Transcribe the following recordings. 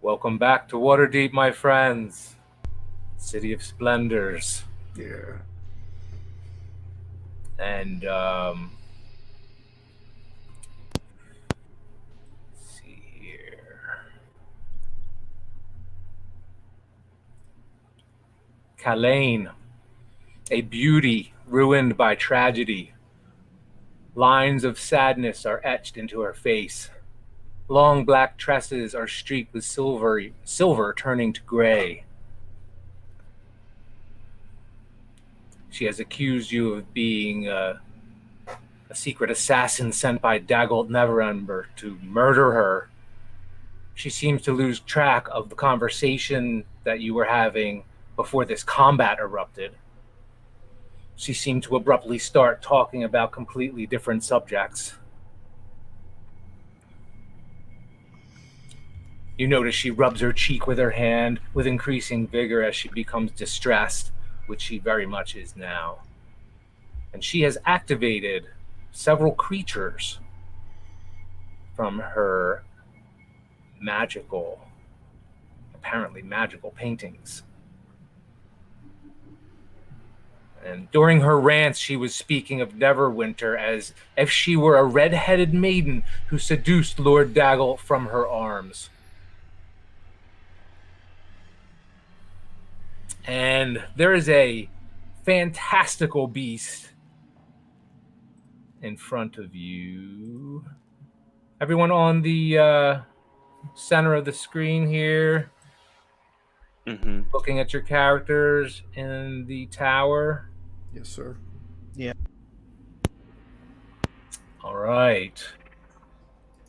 Welcome back to Waterdeep, my friends. City of Splendors. Yeah. And, let's see here. Kalain, a beauty ruined by tragedy. Lines of sadness are etched into her face. Long black tresses are streaked with silver turning to gray. She has accused you of being a secret assassin sent by Daggold Neverember to murder her. She seems to lose track of the conversation that you were having before this combat erupted. She seemed to abruptly start talking about completely different subjects. You notice she rubs her cheek with her hand with increasing vigor as she becomes distressed, which she very much is now. And she has activated several creatures from her apparently magical paintings. And during her rants, she was speaking of Neverwinter as if she were a red-headed maiden who seduced Lord Daggle from her arms. And there is a fantastical beast in front of you. Everyone on the center of the screen here, looking at your characters in the tower. Yes, sir. Yeah. All right.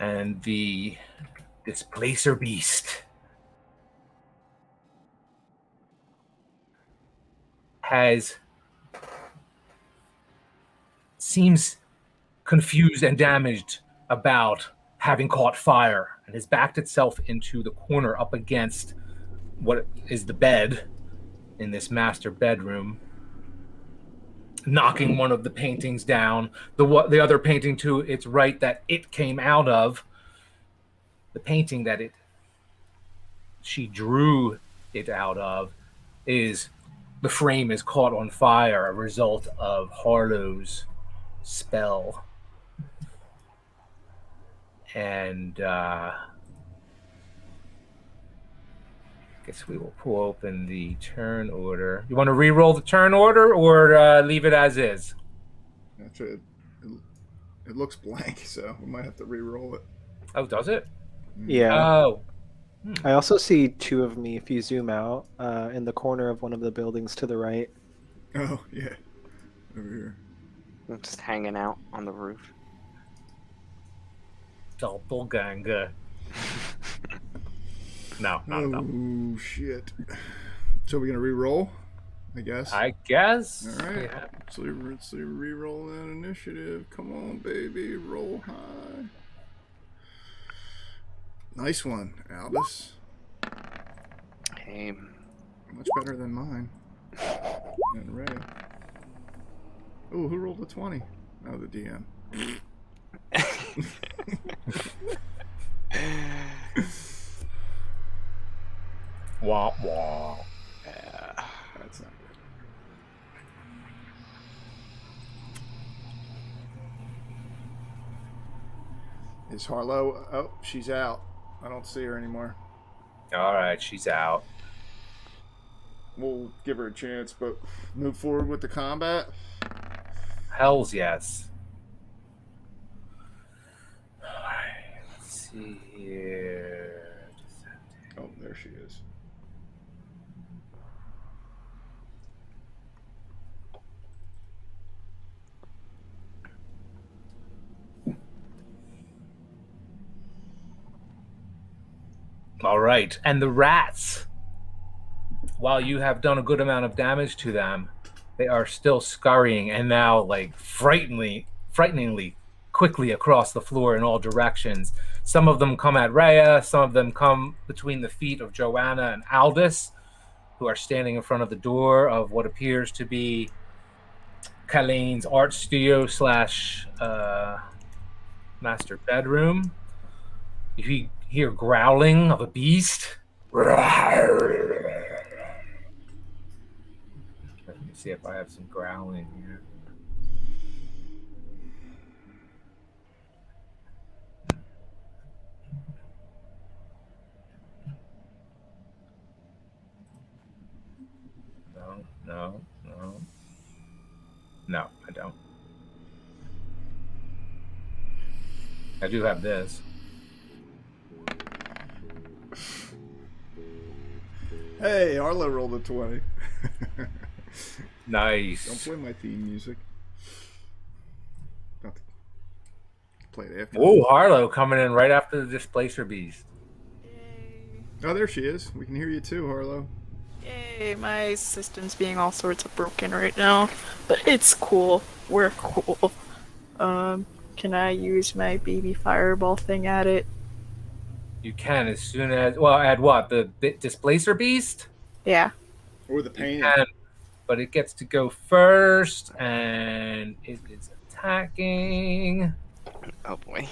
And the Displacer Beast seems confused and damaged about having caught fire and has backed itself into the corner up against what is the bed in this master bedroom, knocking one of the paintings down. The other painting to its right that it came out of, the painting that she drew it out of, is the frame is caught on fire, a result of Harlow's spell. And guess we will pull open the turn order. You want to re-roll the turn order or leave it as is? Actually, it looks blank, so we might have to re-roll it. Oh, does it? Yeah. Oh. I also see two of me if you zoom out in the corner of one of the buildings to the right. Oh, yeah. Over here. I'm just hanging out on the roof. Doppelganger. No, not a double. Oh, shit. So we're going to re-roll, I guess? I guess. All right. Yeah. So let's re-roll that initiative. Come on, baby. Roll high. Nice one, Albus. Hey. Much better than mine. And Ray. Oh, who rolled a 20? Oh, the DM. Wah, wah. Yeah. That's not good. Is Harlow? Oh, she's out. I don't see her anymore. All right, she's out. We'll give her a chance, but move forward with the combat. Hells yes. All right, let's see here. Oh, there she is. All right, and the rats, while you have done a good amount of damage to them, they are still scurrying and now like frighteningly quickly across the floor in all directions. Some of them come at Rhea, some of them come between the feet of Joanna and Aldous, who are standing in front of the door of what appears to be Kalain's art studio / master bedroom. You hear growling of a beast Let me see if I have some growling here. No. No, I don't. I do have this. Hey, Arlo rolled a 20. Nice. Don't play my theme music. Not to play it after. Whoa, Harlow coming in right after the Displacer Beast. Yay. Oh, there she is. We can hear you too, Harlow. Yay, my system's being all sorts of broken right now. But it's cool. We're cool. Can I use my baby fireball thing at it? You can as soon as add what? The Displacer Beast? Yeah. Or the You painting. can, but it gets to go first, and it is attacking. Oh boy.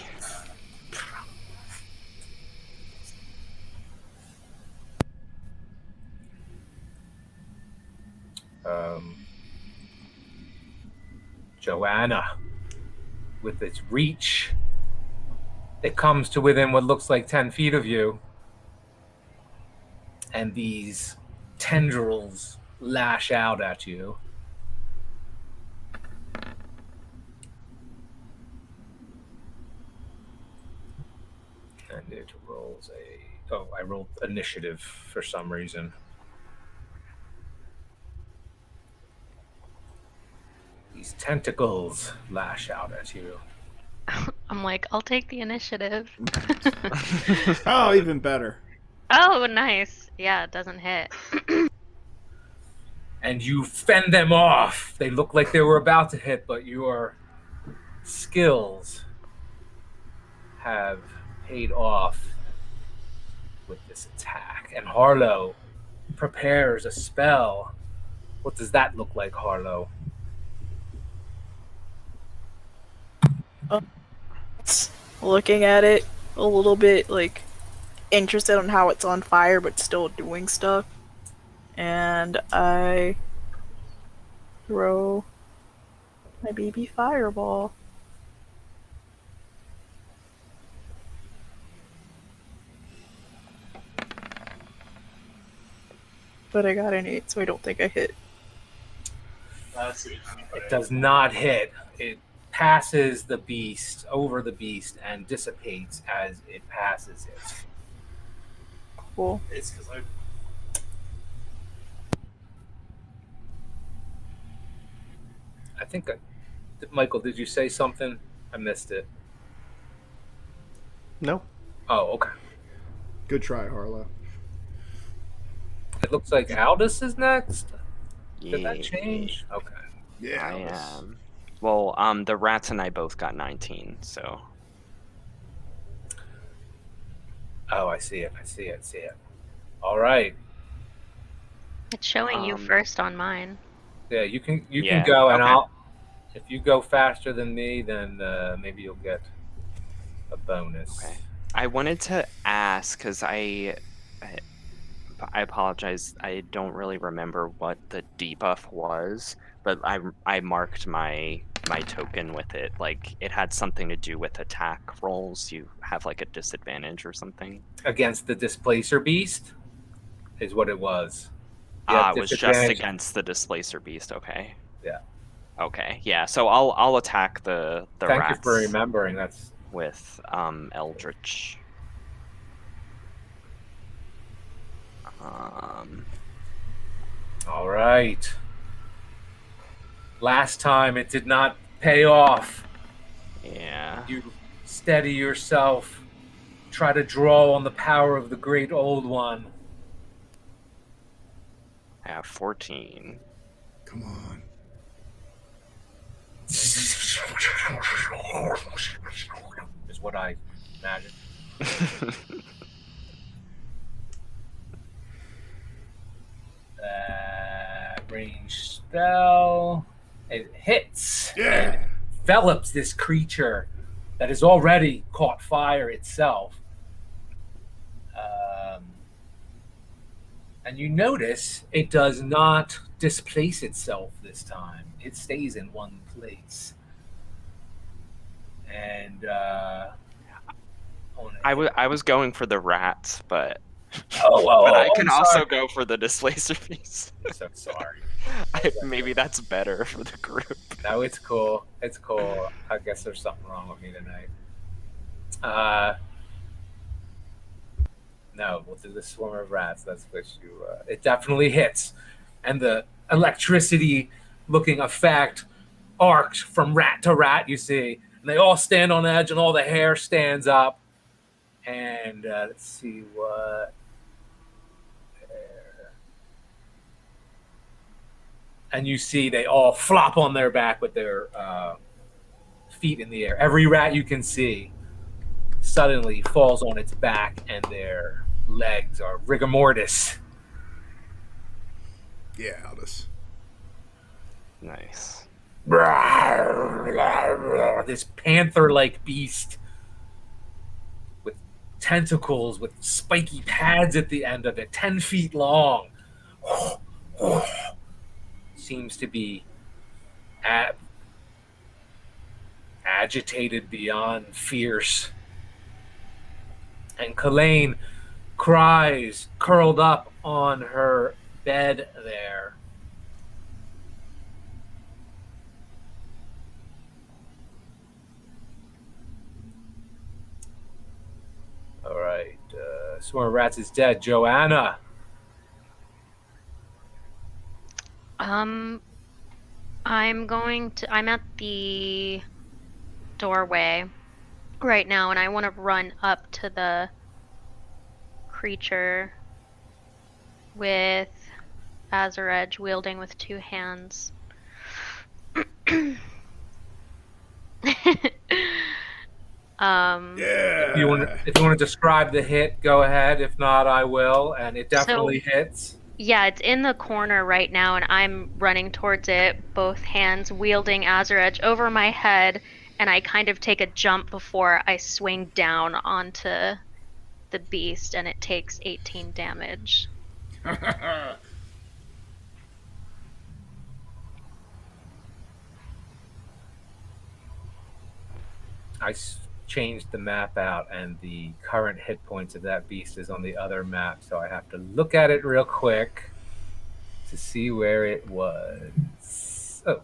Joanna, with its reach, it comes to within what looks like 10 feet of you, and these tendrils lash out at you. And it rolls I rolled initiative for some reason. These tentacles lash out at you. I'm like, I'll take the initiative. Oh, even better. Oh, nice. Yeah, it doesn't hit. And you fend them off. They look like they were about to hit, but your skills have paid off with this attack. And Harlow prepares a spell. What does that look like, Harlow? Looking at it a little bit, like, interested in how it's on fire but still doing stuff. And I throw my baby fireball. But I got an 8, so I don't think I hit. It does not hit. It passes the beast, over the beast, and dissipates as it passes it. Cool. It's because I think, Michael, did you say something? I missed it. No. Oh, okay. Good try, Harlow. It looks like Aldous is next. Did Yeah. that change? Okay. Yeah. I Alice. am. Well, the rats and I both got 19, so Oh, I see it. All right. It's showing you first on mine. Yeah, you can Yeah, go, and okay. if you go faster than me, then maybe you'll get a bonus. Okay. I wanted to ask because I apologize. I don't really remember what the debuff was, but I marked my token with it. Like it had something to do with attack rolls. You have like a disadvantage or something. Against the Displacer Beast is what it was. You have It was just disadvantage. against the Displacer Beast. Okay. Yeah. Okay. Yeah. So I'll attack the Thank rats you for remembering. That's with Eldritch. all right. Last time it did not pay off. Yeah. You steady yourself. Try to draw on the power of the great old one. I have 14. Come on. Is what I imagine. Range spell. It hits. Yeah. And envelops this creature that has already caught fire itself. And you notice it does not displace itself this time. It stays in one place. And I was going for the rats, but oh, I can I'm also sorry. go for the displacer piece. I'm so sorry. Maybe that's better for the group. No, it's cool. It's cool. I guess there's something wrong with me tonight. No, we'll do the swarm of rats. That's what you. It definitely hits, and the electricity-looking effect arcs from rat to rat. You see, and they all stand on edge, and all the hair stands up. And let's see what. And you see they all flop on their back with their feet in the air. Every rat you can see suddenly falls on its back, and their legs are rigor mortis. Yeah, Aldous. Nice. This panther-like beast with tentacles with spiky pads at the end of it, 10 feet long, seems to be agitated beyond fierce. And Kalaine cries, curled up on her bed there. All right. Swarm of Rats is dead. Joanna. I'm at the doorway right now, and I want to run up to the creature with Azarej wielding with two hands. Yeah. If you want to describe the hit, go ahead. If not, I will. And it definitely hits. Yeah, it's in the corner right now, and I'm running towards it, both hands wielding Azarej over my head, and I kind of take a jump before I swing down onto the beast, and it takes 18 damage. I changed the map out, and the current hit points of that beast is on the other map, so I have to look at it real quick to see where it was. Oh.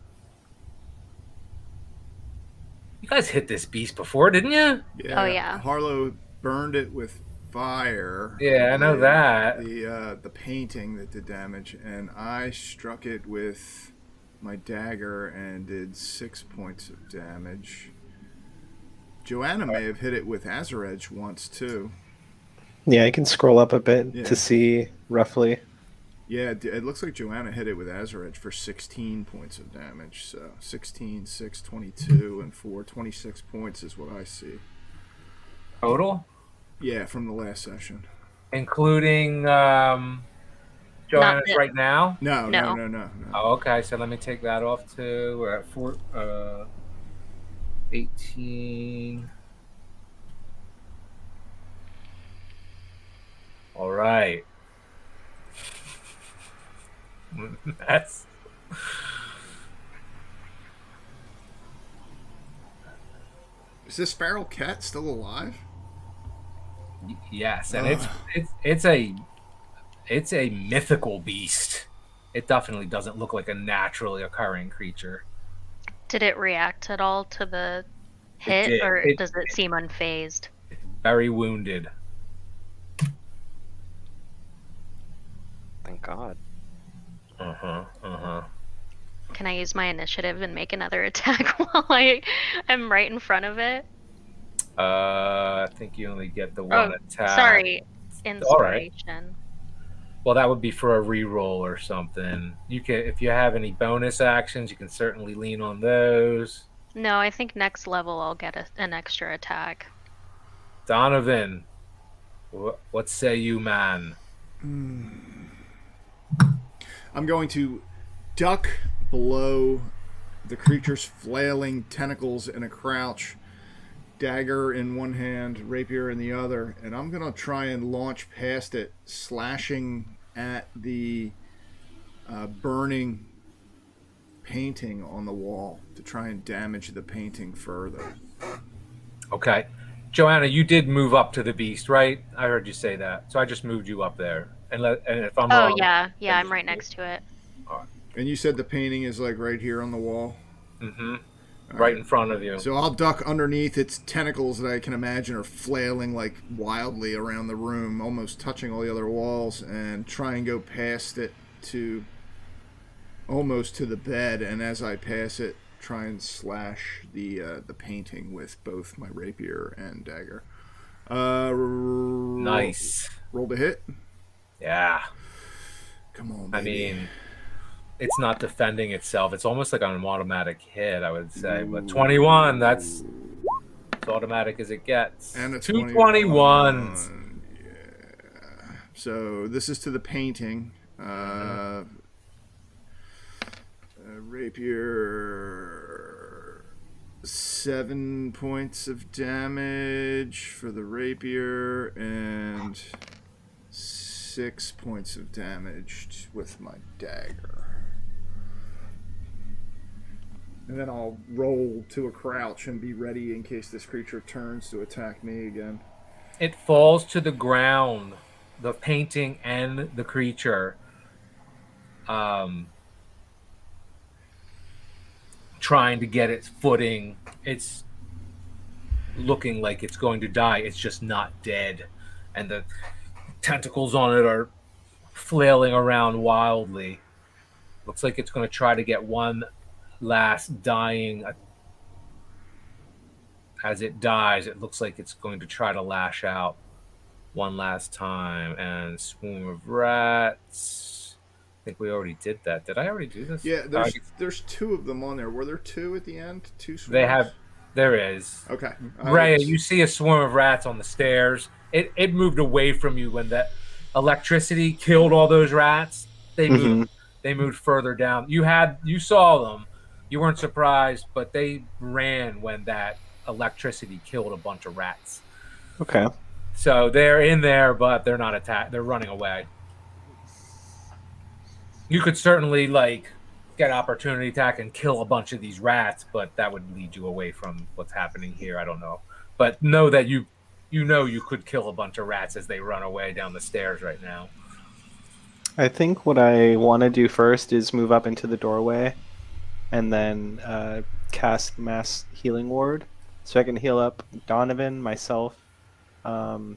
You guys hit this beast before, didn't you? Oh, yeah. Harlow burned it with fire. Yeah, I know that. The painting that did damage, and I struck it with my dagger and did 6 points of damage. Joanna may have hit it with Azarej once too. Yeah, I can scroll up a bit to see roughly. Yeah, it looks like Joanna hit it with Azarej for 16 points of damage. So 16, 6, 22, and 4, 26 points is what I see. Total? Yeah, from the last session. Including Joanna's right now? No. Oh, okay, so let me take that off too. We're at 18. All right. That's Is this feral cat still alive? yes, and it's a mythical beast. It definitely doesn't look like a naturally occurring creature. Did it react at all to the hit, or does it seem unfazed? Very wounded. Thank God. Can I use my initiative and make another attack while I am right in front of it? I think you only get the one attack. Sorry, inspiration. Right. Well, that would be for a reroll or something. You can, if you have any bonus actions, you can certainly lean on those. No, I think next level I'll get an extra attack. Donovan, what say you, man? I'm going to duck below the creature's flailing tentacles in a crouch, dagger in one hand, rapier in the other, and I'm going to try and launch past it, slashing at the burning painting on the wall to try and damage the painting further. Okay. Joanna, you did move up to the beast, right? I heard you say that. So I just moved you up there. And if I'm Oh wrong, yeah, yeah, then I'm just right move. next to it. All right. And you said the painting is like right here on the wall? Mm-hmm. All Right in front of you. So I'll duck underneath its tentacles that I can imagine are flailing like wildly around the room, almost touching all the other walls, and try and go past it to almost to the bed. And as I pass it, try and slash the painting with both my rapier and dagger. Nice. Roll to hit. Yeah. Come on, I baby. mean, it's not defending itself. It's almost like an automatic hit, I would say. But 21, that's as automatic as it gets. And a 221s. Yeah. So this is to the painting. Rapier, 7 points of damage for the rapier, and 6 points of damage with my dagger. And then I'll roll to a crouch and be ready in case this creature turns to attack me again. It falls to the ground, the painting and the creature. Trying to get its footing. It's looking like it's going to die. It's just not dead. And the tentacles on it are flailing around wildly. Looks like it's going to try to get one last dying. As it dies, it looks like it's going to try to lash out one last time. And swarm of rats. I think we already did that. Did I already do this? Yeah, there's 2 of them on there. Were there 2 at the end? 2 swarms? They have. There is. Okay. Raya, you see a swarm of rats on the stairs. It moved away from you when that electricity killed all those rats. They moved. They moved further down. You saw them. You weren't surprised, but they ran when that electricity killed a bunch of rats. Okay. So they're in there, but they're not attacked. They're running away. You could certainly get opportunity attack and kill a bunch of these rats, but that would lead you away from what's happening here. I don't know, but know that you could kill a bunch of rats as they run away down the stairs right now. I think what I want to do first is move up into the doorway, and then cast Mass Healing Ward, so I can heal up Donovan, myself, and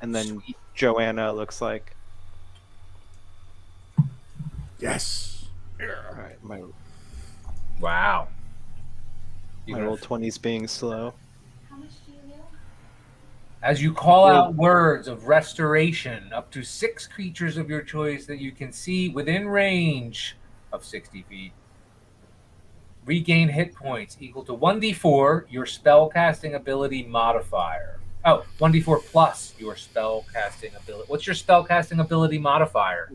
then Sweet. Joanna. It looks like. Yes. All right, my Wow. roll 20s being slow. As you call out words of restoration, up to 6 creatures of your choice that you can see within range of 60 feet regain hit points equal to 1d4 your spellcasting ability modifier. Oh, 1d4 plus your spellcasting ability. What's your spellcasting ability modifier?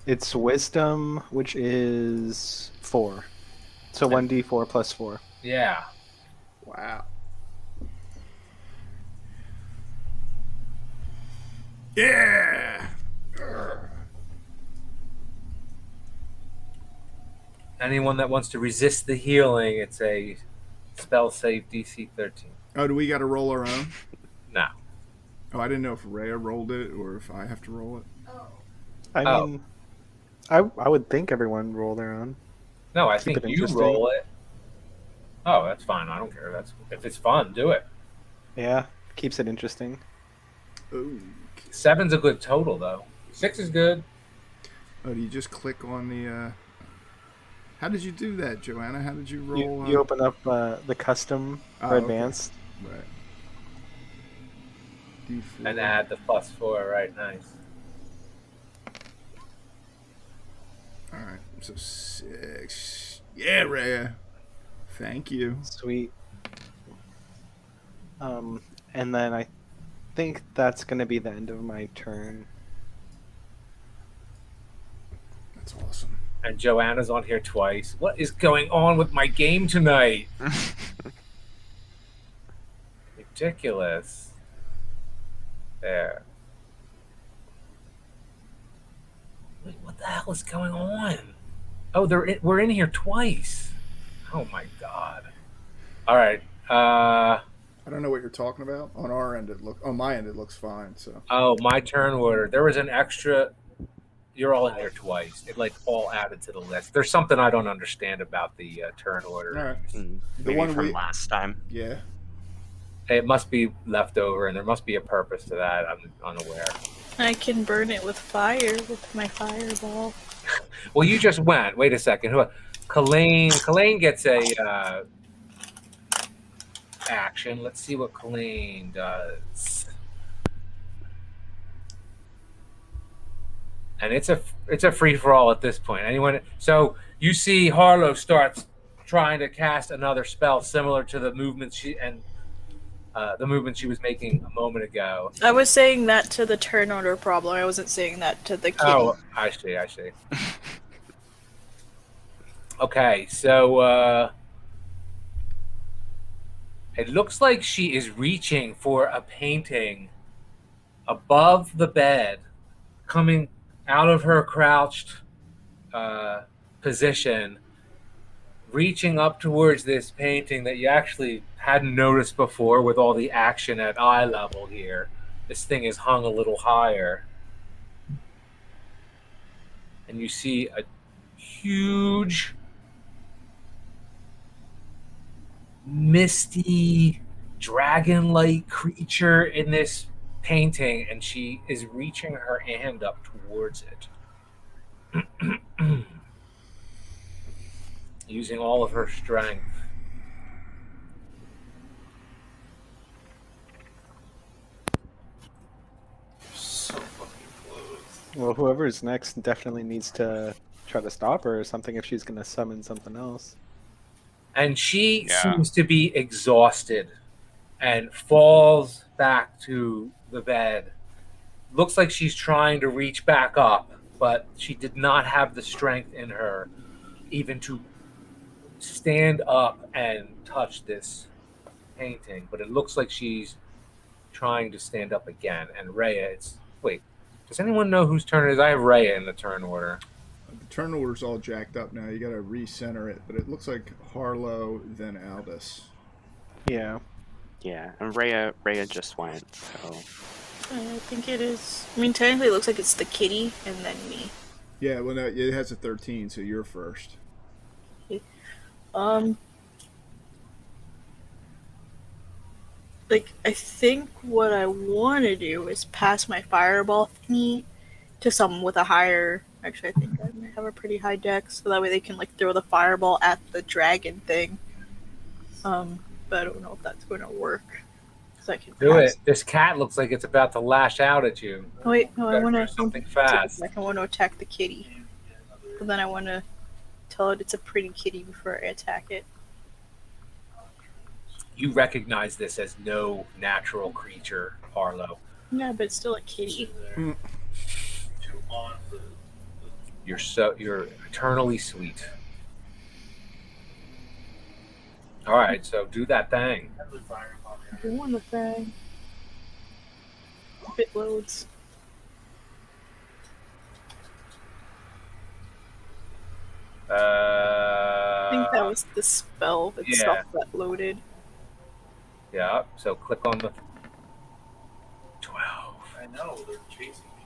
It's Wisdom, which is 4. So 1d4 plus 4. Yeah. Wow. Yeah. Anyone that wants to resist the healing, it's a spell save DC 13. Oh, do we got to roll our own? No. Oh, I didn't know if Rhea rolled it or if I have to roll it. I mean, I would think everyone roll their own. No, I Keep think it you interesting. roll it. Oh, that's fine. I don't care. If it's fun, do it. Yeah, keeps it interesting. Oh. 7's a good total, though. 6 is good. Oh, do you just click on the... How did you do that, Joanna? How did you roll? You open up the custom or advanced. Okay. Right. D4. And add the +4, right? Nice. Alright, so 6. Yeah, Rhea. Thank you. Sweet. And then I think that's going to be the end of my turn. That's awesome. And Joanna's on here twice. What is going on with my game tonight? Ridiculous. There. Wait, what the hell is going on? Oh, we're in here twice. Oh my god. All right. I don't know what you're talking about. On our end, on my end, it looks fine. So Oh, my turn order. There was an extra. You're all in here twice. It like all added to the list. There's something I don't understand about the turn order. all right, the Maybe one from we last time. yeah. It must be left over, and there must be a purpose to that. I'm unaware. I can burn it with fire with my fireball. Well, you just went. Wait a second. Kalane gets a action. Let's see what Kalane does. And it's a free for all at this point. Anyone? So you see Harlow starts trying to cast another spell similar to the movement she was making a moment ago. I was saying that to the turn order problem. I wasn't saying that to the kitty. Oh, I see. Okay, so it looks like she is reaching for a painting above the bed, coming out of her crouched position, reaching up towards this painting that you actually hadn't noticed before with all the action at eye level here. This thing is hung a little higher. And you see a huge, misty, dragon-like creature in this painting, and she is reaching her hand up towards it. Using all of her strength. So fucking close. Well, whoever's next definitely needs to try to stop her or something if she's going to summon something else. And she Yeah. seems to be exhausted and falls back to the bed. Looks like she's trying to reach back up, but she did not have the strength in her even to stand up and touch this painting. But it looks like she's trying to stand up again. And Rhea, wait, does anyone know whose turn it is? I have Rhea in the turn order. The turn order's all jacked up now. You got to recenter it, but it looks like Harlow then Aldous. Yeah. Yeah, and Rhea just went, so I think it is. I mean, technically, it looks like it's the kitty and then me. Yeah, well, no, it has a 13, so you're first. Like, I think what I want to do is pass my fireball thingy to someone with a higher. Actually, I think I might have a pretty high dex, so that way they can like throw the fireball at the dragon thing. But I don't know if that's going to work. So I can Do pass. it. This cat looks like it's about to lash out at you. Oh, wait, no, I Better want do to something fast. I want to attack the kitty, but then I want to tell it it's a pretty kitty before I attack it. You recognize this as no natural creature, Harlow. Yeah, but it's still a kitty. You're eternally sweet. All right, so do that thing. Doing the thing. If it loads. I think that was the spell itself that loaded. Yeah, so click on the 12. I know, they're chasing me.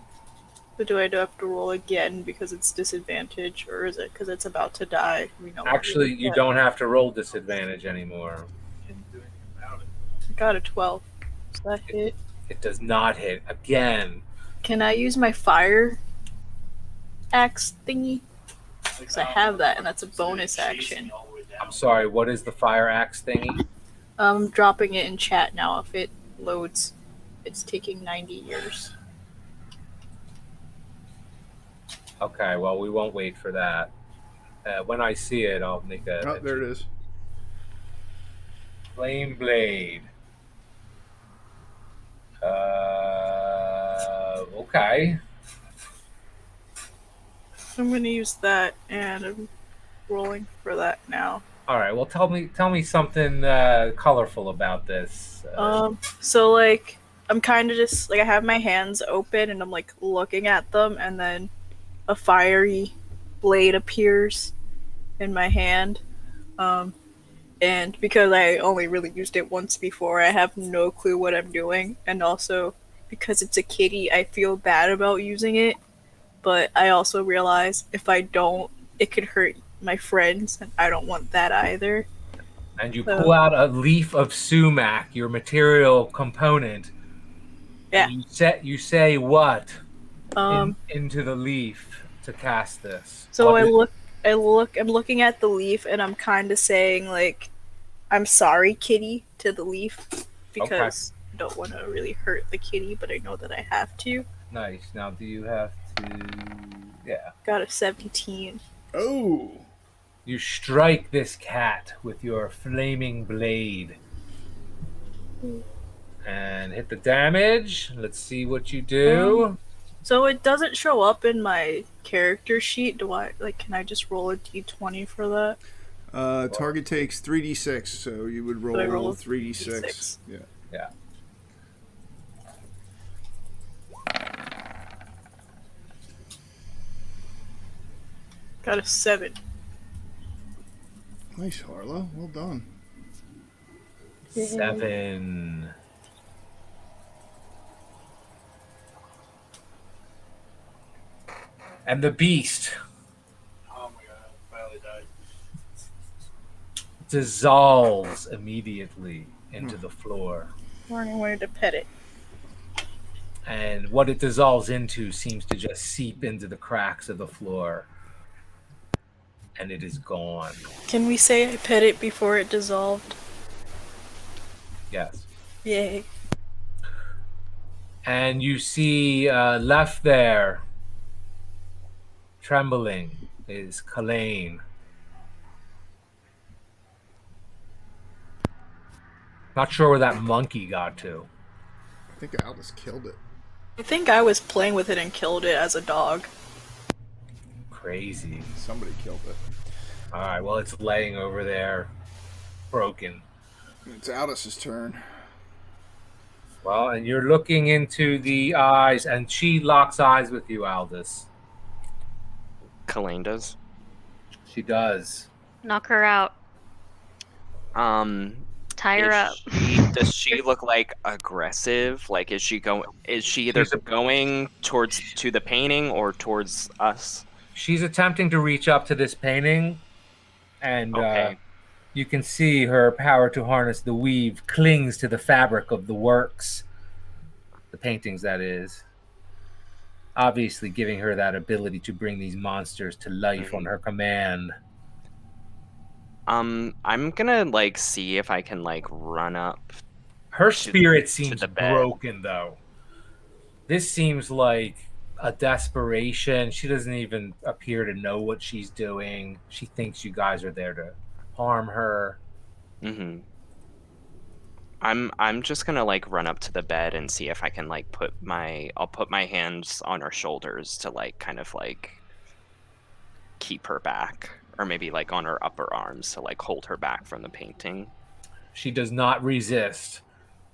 But do I have to roll again because it's disadvantage, or is it because it's about to die? We know. Actually, you don't have to roll disadvantage anymore. Can't do anything about it. I got a 12. Does that hit? It does not hit. Again, Can I use my fire axe thingy? Because I have that, and that's a bonus action. I'm sorry, what is the fire axe thingy? I'm dropping it in chat now. If it loads, it's taking 90 years. Okay, well, we won't wait for that. When I see it, I'll make a... Oh, there it is. Flame Blade. Okay. I'm gonna use that, and I'm rolling for that now. All right. Well, tell me something colorful about this. So like I'm kind of just like I have my hands open and I'm like looking at them, and then a fiery blade appears in my hand. Um, and because I only really used it once before, I have no clue what I'm doing. And also, because it's a kitty, I feel bad about using it. But I also realize if I don't, it could hurt my friends, and I don't want that either. And you pull So, out a leaf of sumac, your material component, yeah. and you say what Um, into the leaf to cast this. so What is I'm looking at the leaf, and I'm kind of saying, like, I'm sorry, kitty, to the leaf, okay? because I don't want to really hurt the kitty, but I know that I have to. Nice. Now, do you have to? Yeah. Got a 17. Oh, You strike this cat with your flaming blade and hit the damage. Let's see what you do. So it doesn't show up in my character sheet. Do I, like, can I just roll a d20 for that? target takes 3d6, so you would So I roll roll a 3d6. 3d6. Yeah. Yeah. Got a 7. Nice, Harlow. Well done. 7. And the beast Oh my god, I finally died. dissolves immediately into the floor. I wanted to pet it. And what it dissolves into seems to just seep into the cracks of the floor. And it is gone. Can we say I pet it before it dissolved? Yes. Yay. And you see left there, trembling, is Kalain. Not sure where that monkey got to. I think Aldous killed it. I think I was playing with it and killed it as a dog. Crazy. Somebody killed it. All right, well, it's laying over there, broken. It's Aldous' turn. Well, and you're looking into the eyes, and she locks eyes with you, Aldous. Kalain does. She does. Knock her out. Tie her up. Does she look like aggressive? Like, is she going? Is she either going to the painting or towards us? She's attempting to reach up to this painting, and Okay. you can see her power to harness the weave clings to the fabric of the works, the paintings, that is. Obviously, giving her that ability to bring these monsters to life on her command. I'm gonna like see if I can like run up. Her spirit to seems the bed. broken, though. This seems like a desperation. She doesn't even appear to know what she's doing. She thinks you guys are there to harm her. Mm-hmm. I'm just gonna like run up to the bed and see if I can like I'll put my hands on her shoulders to like kind of like keep her back, or maybe like on her upper arms to like hold her back from the painting. She does not resist,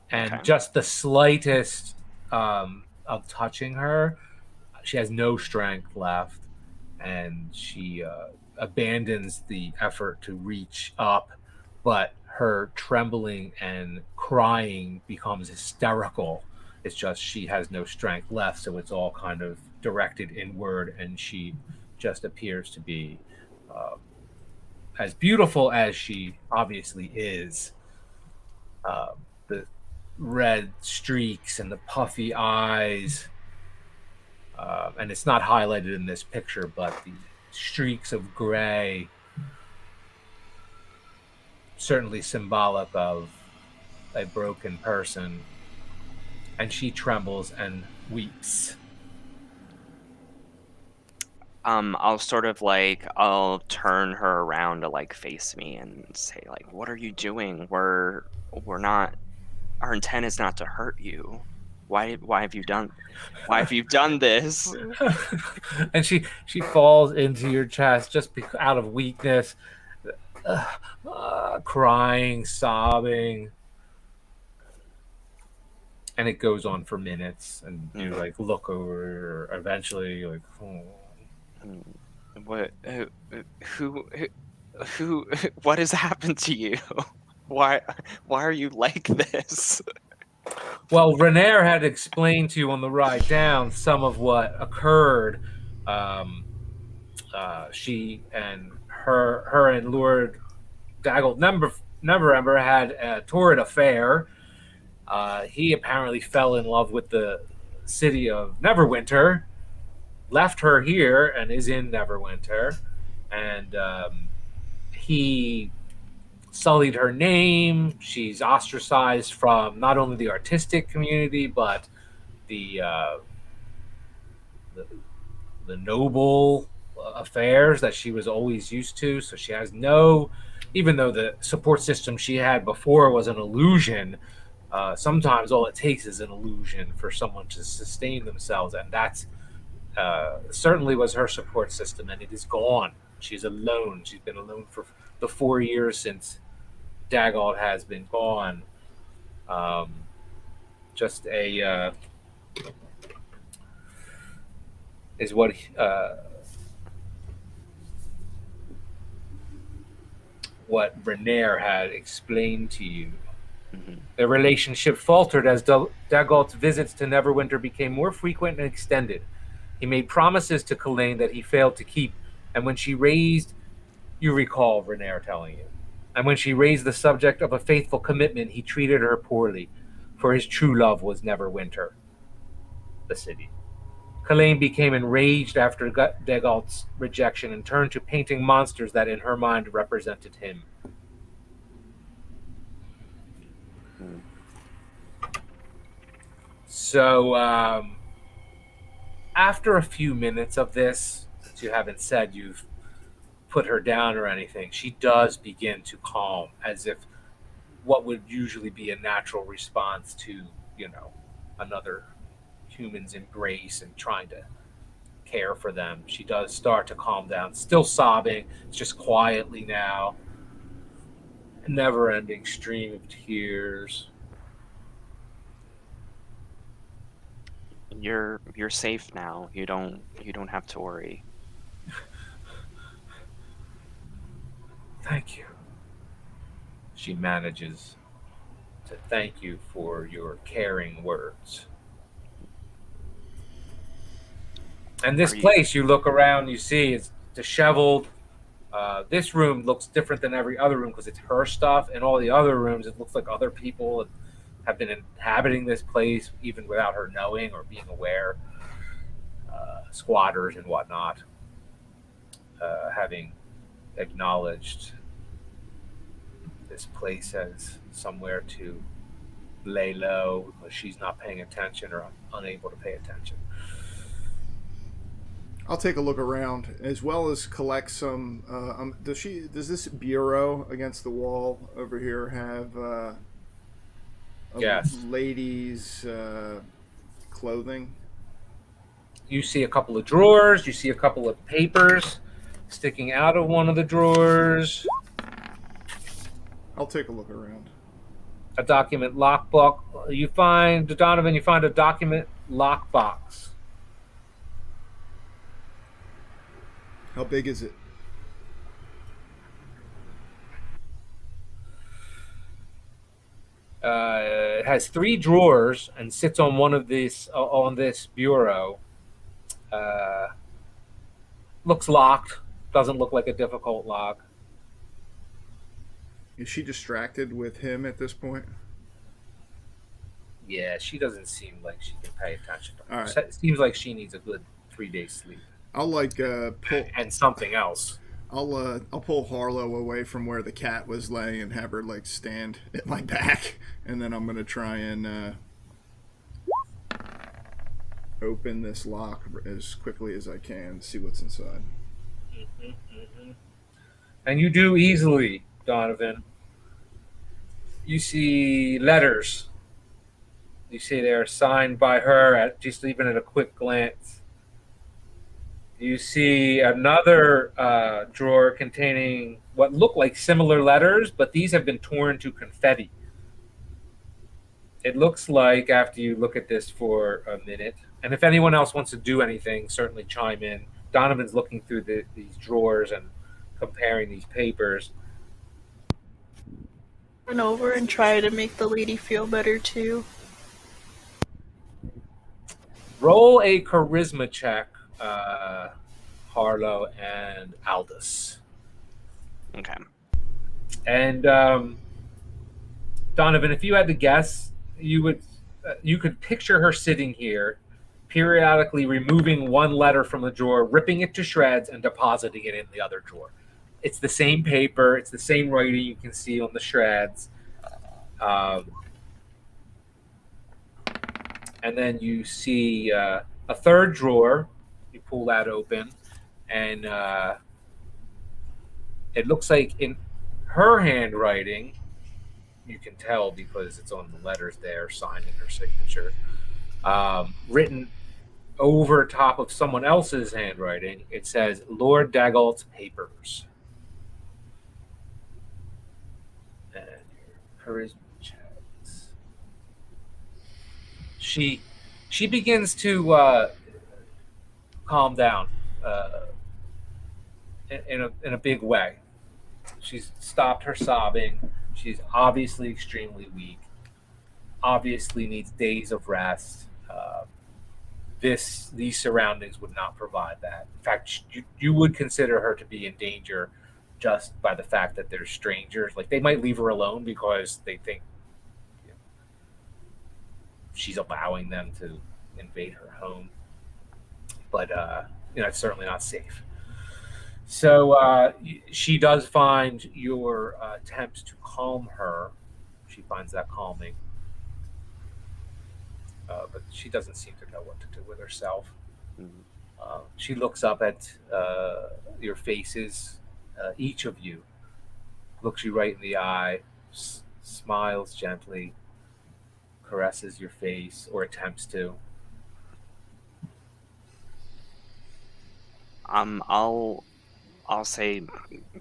and Okay. just the slightest of touching her, she has no strength left, and she abandons the effort to reach up, but her trembling and crying becomes hysterical. It's just she has no strength left, so it's all kind of directed inward, and she just appears to be as beautiful as she obviously is. The red streaks and the puffy eyes, and it's not highlighted in this picture, but the streaks of gray, certainly symbolic of a broken person. And she trembles and weeps. I'll sort of like I'll turn her around to like face me and say like, "What are you doing? We're not. Our intent is not to hurt you. Why have you done this?" And she falls into your chest just out of weakness, crying, sobbing. And it goes on for minutes, and you like look over her. Eventually, you're like, oh. What? Who? Who? What has happened to you? Why? Why are you like this? Well, Renair had explained to you on the ride down some of what occurred. Um, she and her and Lord Daggle Neverember had a torrid affair. He apparently fell in love with the city of Neverwinter, left her here, and is in Neverwinter. And he sullied her name. She's ostracized from not only the artistic community, but the uh, the, the noble affairs that she was always used to. So she has no, even though the support system she had before was an illusion. Sometimes all it takes is an illusion for someone to sustain themselves, and that's certainly was her support system, and it is gone. She's alone. She's been alone for the 4 years since Dagold has been gone. Um, just a is what Renair had explained to you. Mhm. Their relationship faltered as Dagold's visits to Neverwinter became more frequent and extended. He made promises to Kalain that he failed to keep, and when she raised, you recall Renair telling you, and when she raised the subject of a faithful commitment, he treated her poorly, for his true love was Neverwinter, the city. Kalain became enraged after Dagalt's rejection and turned to painting monsters that in her mind represented him. Mm. So, after a few minutes of this, since you haven't said you've put her down or anything, she does begin to calm, as if what would usually be a natural response to, another human's embrace and trying to care for them. She does start to calm down, still sobbing. It's just quietly now. A never-ending stream of tears. You're safe now. You don't have to worry. Thank you. She manages to thank you for your caring words. And this Are you? place, you look around, you see it's disheveled. This room looks different than every other room because it's her stuff. And all the other rooms, it looks like other people have been inhabiting this place even without her knowing or being aware. Squatters and whatnot, having acknowledged this place as somewhere to lay low because she's not paying attention or unable to pay attention. I'll take a look around as well as collect some. Does this bureau against the wall over here have a Yes. lady's clothing? You see a couple of drawers. You see a couple of papers sticking out of one of the drawers. I'll take a look around. A document lockbook. You find Donovan. You find a document lockbox. How big is it? It has 3 drawers and sits on one of these on this bureau. Uh, Looks locked. Doesn't look like a difficult lock. Is she distracted with him at this point? Yeah, she doesn't seem like she can pay attention to him. All right. It seems like she needs a good 3 days sleep I'll pull. and something else. I'll pull Harlow away from where the cat was laying and have her stand at my back, and then I'm gonna try and open this lock as quickly as I can, see what's inside. Mm-hmm, mm-hmm. And you do easily, Donovan. You see letters. You see they're signed by her at just even at a quick glance. You see another drawer containing what look like similar letters, but these have been torn to confetti. It looks like, after you look at this for a minute, and if anyone else wants to do anything, certainly chime in Donovan's looking through these drawers and comparing these papers. Run over and try to make the lady feel better too. Roll a charisma check, Harlow and Aldous. Okay. And Donovan, if you had to guess, you could picture her sitting here, periodically removing one letter from the drawer, ripping it to shreds, and depositing it in the other drawer. It's the same paper. It's the same writing you can see on the shreds. And then you see a third drawer. You pull that open, and it looks like in her handwriting, you can tell because it's on the letters there, signing her signature, written over top of someone else's handwriting. It says Lord Daggalt's papers. And your charisma checks. She begins to calm down in a big way. She's stopped her sobbing. She's obviously extremely weak. Obviously needs days of rest. These surroundings would not provide that. In fact, you would consider her to be in danger just by the fact that they're strangers. Like, they might leave her alone because they think she's allowing them to invade her home. But it's certainly not safe. So she does find your attempts to calm her. She finds that calming. But she doesn't seem to know what to do with herself. She looks up at your faces, each of you, looks you right in the eye, smiles gently, caresses your face, or attempts to. I'll say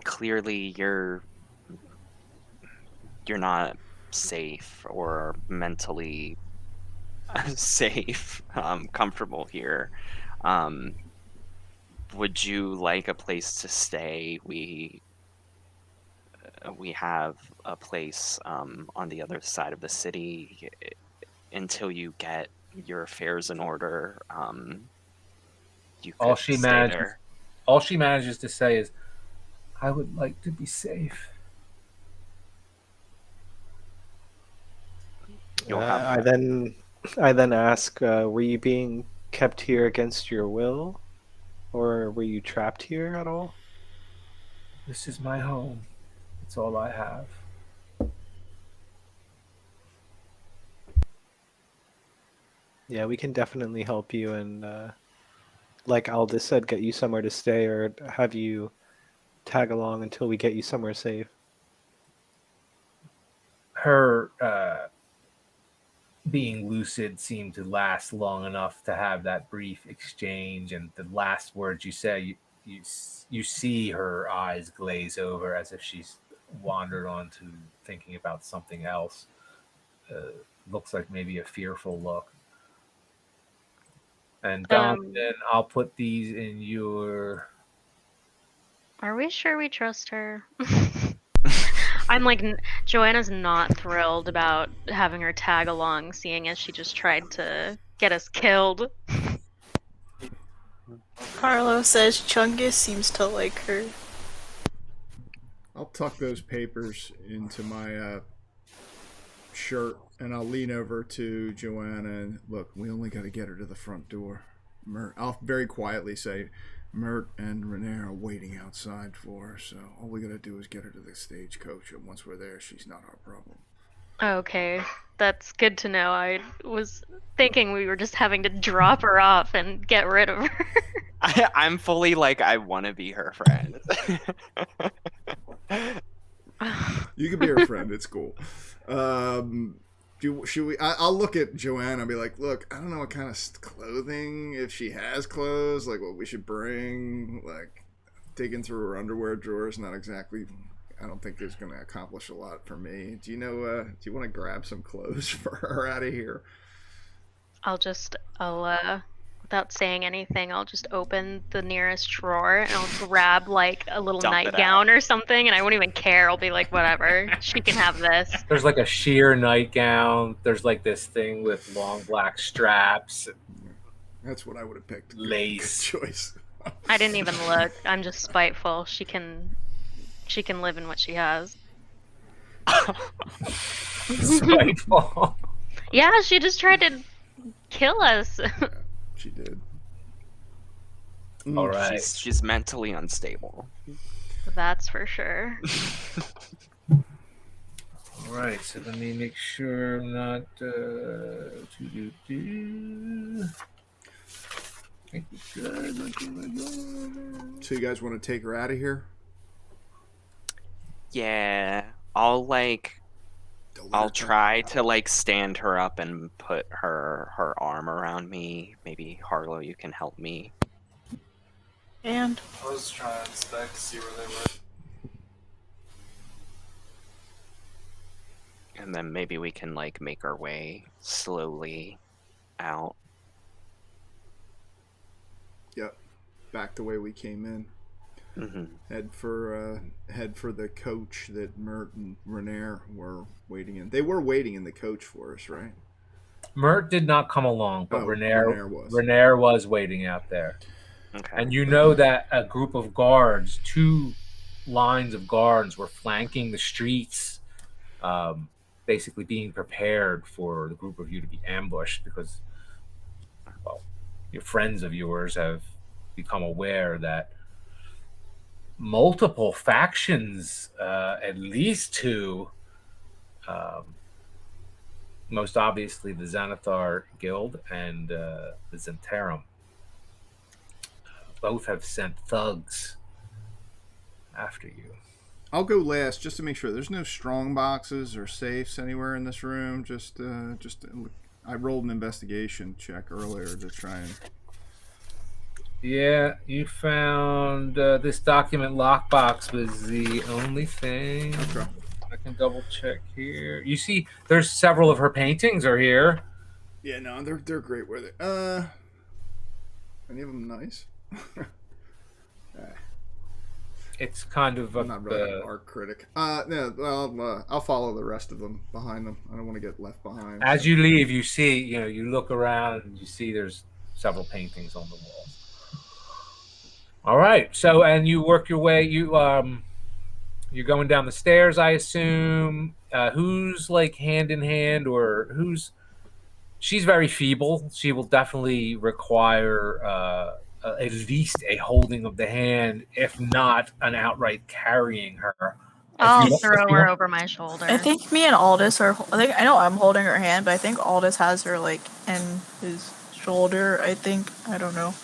clearly you're not safe or mentally safe, comfortable here. Would you like a place to stay? We have a place on the other side of the city until you get your affairs in order. You could stay there. All she manages to say is, "I would like to be safe." I then ask, were you being kept here against your will, or were you trapped here at all? This is my home. It's all I have. Yeah, we can definitely help you, and like Aldous said, get you somewhere to stay, or have you tag along until we get you somewhere safe. Her being lucid seemed to last long enough to have that brief exchange, and the last words you say, you see her eyes glaze over as if she's wandered on to thinking about something else. Looks like maybe a fearful look. And then I'll put these in your... Are we sure we trust her? I'm like, Joanna's not thrilled about having her tag along, seeing as she just tried to get us killed. Carlo says Chungus seems to like her. I'll tuck those papers into my shirt, and I'll lean over to Joanna and, look, we only got to get her to the front door. I'll very quietly say, Mert and Renee are waiting outside for her, so all we got to do is get her to the stagecoach, and once we're there, she's not our problem. Okay, that's good to know. I was thinking we were just having to drop her off and get rid of her. I'm fully like, I want to be her friend. You can be her friend. It's cool. Should we? I'll look at Joanna and be like, look, I don't know what kind of clothing, if she has clothes, like what we should bring. Like, digging through her underwear drawer is not exactly, I don't think is going to accomplish a lot for me. Do you know, do you want to grab some clothes for her out of here? I'll without saying anything, I'll just open the nearest drawer and I'll grab like a little Dump it nightgown or something, and I won't even care. I'll be like, whatever, she can have this. There's like a sheer nightgown. There's like this thing with long black straps, That's what I would have picked. lace. Good choice. I didn't even look. I'm just spiteful. She can live in what she has. Spiteful. Yeah, she just tried to kill us. She did. All right. She's mentally unstable. That's for sure. All right. So let me make sure I'm not. Think we're good. So you guys want to take her out of here? Yeah, I'll try to like stand her up and put her arm around me. Maybe Harlow, you can help me. And I was trying to inspect to see where they were. And then maybe we can like make our way slowly out. Yep. Back the way we came in. Mm-hmm. Head for the coach that Mert and Renair were waiting in. They were waiting in the coach for us, right? Mert did not come along, but Renair was waiting out there. Okay. And you know that a group of guards, 2 lines of guards, were flanking the streets, basically being prepared for the group of you to be ambushed because, well, your friends of yours have become aware that multiple factions, at least 2, most obviously the Xanathar Guild and the Zentarum, both have sent thugs after you. I'll go last just to make sure there's no strong boxes or safes anywhere in this room. I rolled an investigation check earlier to try and. Yeah, you found this document lockbox was the only thing. Okay. I can double check here. You see, there's several of her paintings are here. Yeah, no, they're great. Where they? Any of them nice? It's kind of I'm not really an art critic. No, I'll follow the rest of them behind them. I don't want to get left behind. As you leave, you see, you look around and you see there's several paintings on the wall. All right, so and you work your way. You're going down the stairs, I assume. Who's like hand in hand, or who's? She's very feeble. She will definitely require at least a holding of the hand, if not an outright carrying her. I'll throw her over my shoulder. I think me and Aldous are. I know I'm holding her hand, but I think Aldous has her like in his shoulder. I think I don't know.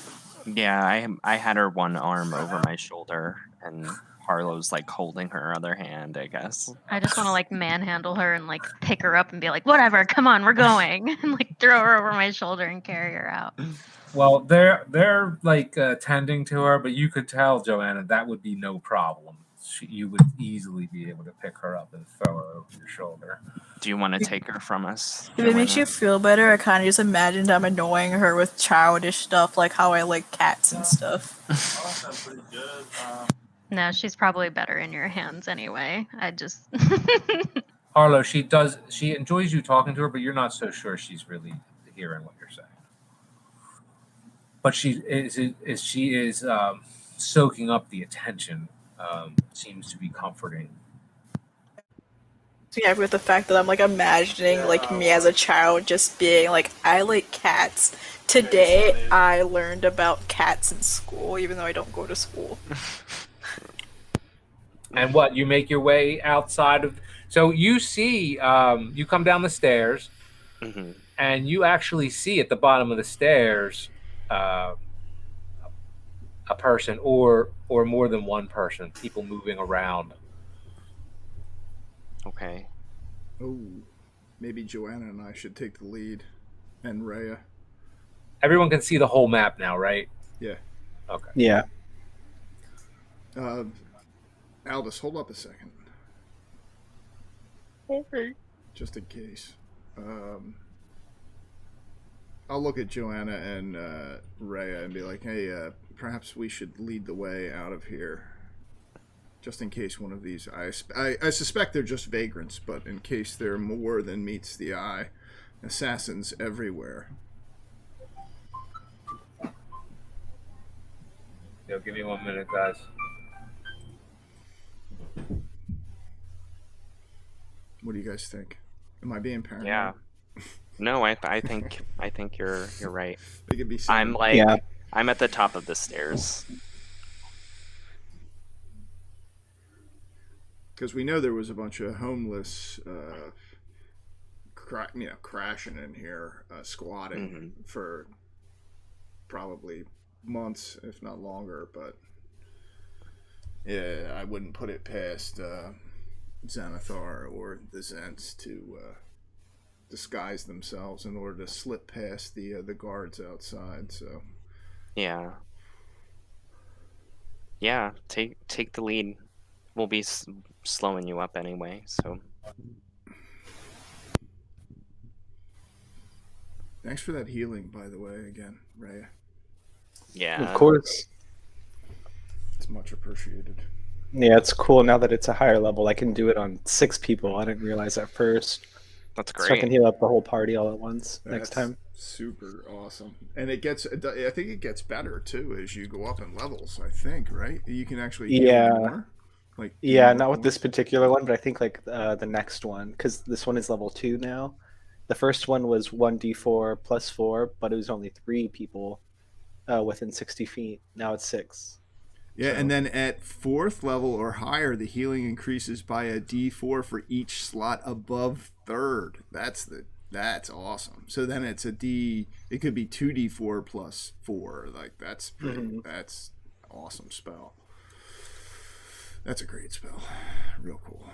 Yeah, I had her one arm over my shoulder, and Harlow's like holding her other hand, I guess. I just want to like manhandle her and like pick her up and be like, whatever, come on, we're going, and like throw her over my shoulder and carry her out. Well, they're like tending to her, but you could tell, Joanna, that would be no problem. You would easily be able to pick her up and throw her over your shoulder. Do you want to take her from us? If it makes you feel better, I kind of just imagined I'm annoying her with childish stuff, like how I like cats and stuff. That's pretty good. No, she's probably better in your hands anyway. I just. Harlow, she enjoys you talking to her, but you're not so sure she's really hearing what you're saying. But she is soaking up the attention. Seems to be comforting. Yeah, with the fact that I'm like imagining like me as a child just being like, I like cats. Today I learned about cats in school, even though I don't go to school. And what, you make your way outside of... So you see, you come down the stairs, Mm-hmm. and you actually see at the bottom of the stairs a person or more than one person, people moving around. Okay. Oh, maybe Joanna and I should take the lead, and Rhea. Everyone can see the whole map now, right? Yeah. Okay. Yeah. Aldous, hold up a second. Okay. Just in case. I'll look at Joanna and Rhea and be like, hey, perhaps we should lead the way out of here. Just in case one of these... I suspect they're just vagrants, but in case they're more than meets the eye, assassins everywhere. Yo, give me 1 minute, guys. What do you guys think? Am I being paranoid? Yeah. No, I think you're right. They could be I'm like Yeah. I'm at the top of the stairs. Because we know there was a bunch of homeless, crashing in here, squatting for probably months, if not longer. But yeah, I wouldn't put it past Xanathar or the Zents to disguise themselves in order to slip past the guards outside. So Yeah. Take the lead. We'll be slowing you up anyway, so. thanks for that healing, by the way, again, Rhea. Yeah. Of course. It's much appreciated. Yeah, it's cool now that it's a higher level. I can do it on 6 people. I didn't realize at first. That's So I can great. heal up the whole party all at once next That's time. super awesome. And I think it gets better too as you go up in levels. I think, right? You can actually heal Yeah. more. Like Yeah, more not with this points. particular one, but I think like the next one, because this one is level 2 now. The first one was 1d4 plus 4, but it was only 3 people within 60 feet. Now it's 6. Yeah, So- and then at 4th level or higher, the healing increases by a D4 for each slot above 3rd. That's awesome. So then it's a D. It could be 2d4 plus 4. Like that's pretty. That's awesome spell. That's a great spell. Real cool.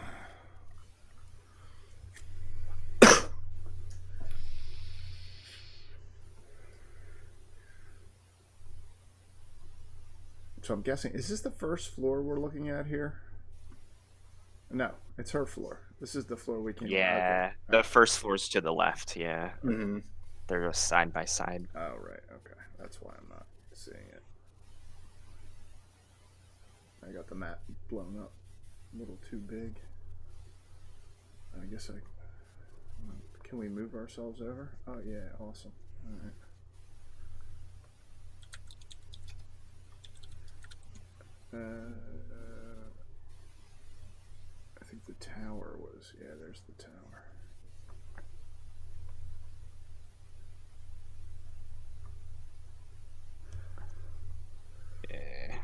So I'm guessing, is this the first floor we're looking at here? No, it's her floor. This is the floor we came. Yeah. Okay. The first floor's to the left, yeah. Mhm. They're just side by side. Oh, right. Okay. That's why I'm not seeing it. I got the map blown up a little too big. I guess can we move ourselves over? Oh, yeah. Awesome. All right. I think the tower was, yeah, there's the tower. Yeah.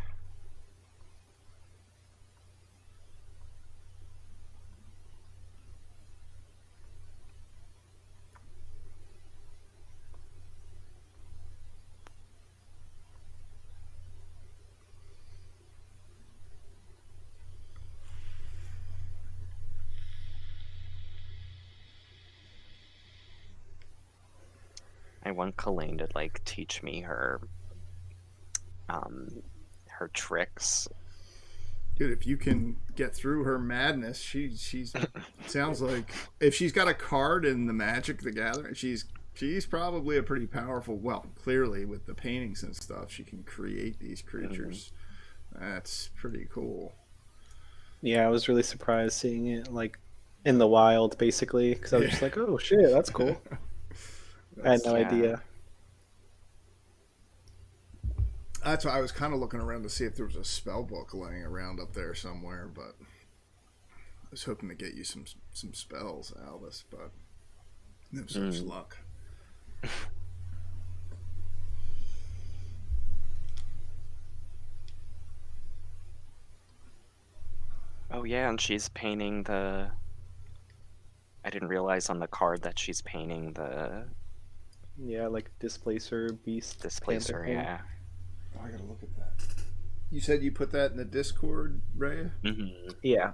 I want Colleen to like teach me her tricks. Dude, if you can get through her madness, she's sounds like if she's got a card in the Magic the Gathering, she's probably a pretty powerful. Well, clearly with the paintings and stuff, she can create these creatures. That's pretty cool. Yeah, I was really surprised seeing it like in the wild, basically, because I was just like, "Oh shit, that's cool." I had no Yeah. idea. That's why I was kind of looking around to see if there was a spell book laying around up there somewhere, but I was hoping to get you some spells, Albus, but no such luck. Oh yeah, and she's painting the. I didn't realize on the card that she's painting the Yeah, like displacer, beast, displacer. panther thing. Yeah. Oh, I gotta look at that. You said you put that in the Discord, Ray? Mm-hmm. Yeah.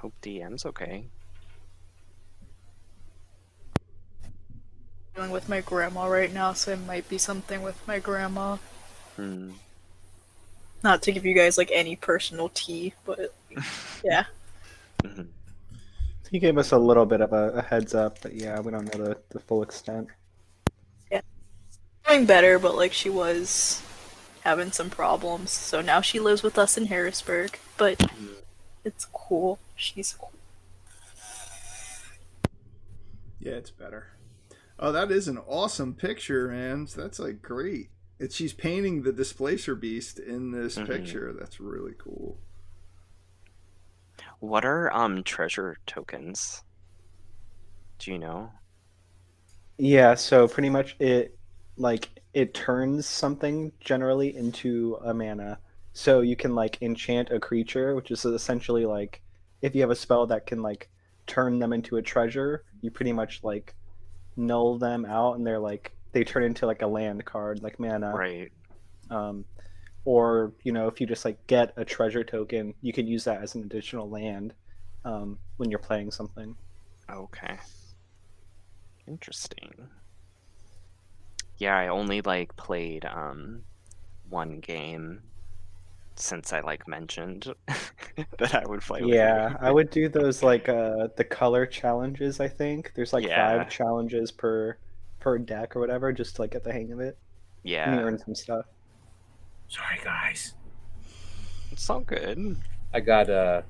Hope DM's okay. struggling with my grandma right now, so it might be something with my grandma. Hmm. Not to give you guys like any personal tea, but yeah. Mhm. He gave us a little bit of a heads up, but yeah, we don't know the full extent. Doing better, but like she was having some problems, so now she lives with us in Harrisburg. But Mhm. it's cool. She's cool. Yeah, it's better. Oh, that is an awesome picture, man. That's like great. She's painting the displacer beast in this Mhm. picture. That's really cool. What are treasure tokens? Do you know? Yeah, so pretty much it turns something generally into a mana. So you can like enchant a creature, which is essentially like if you have a spell that can like turn them into a treasure, you pretty much like null them out and they turn into like a land card, like mana. Right. Um, or if you just like get a treasure token, you can use that as an additional land when you're playing something. Okay. Interesting. Yeah, I only like played one game since I like mentioned that I would play with you. Yeah, I would do those like the color challenges, I think. There's like 5 Yeah. challenges per deck or whatever, just to like get the hang of it. And you Yeah. earn some stuff. Sorry, guys. It's all good. I got a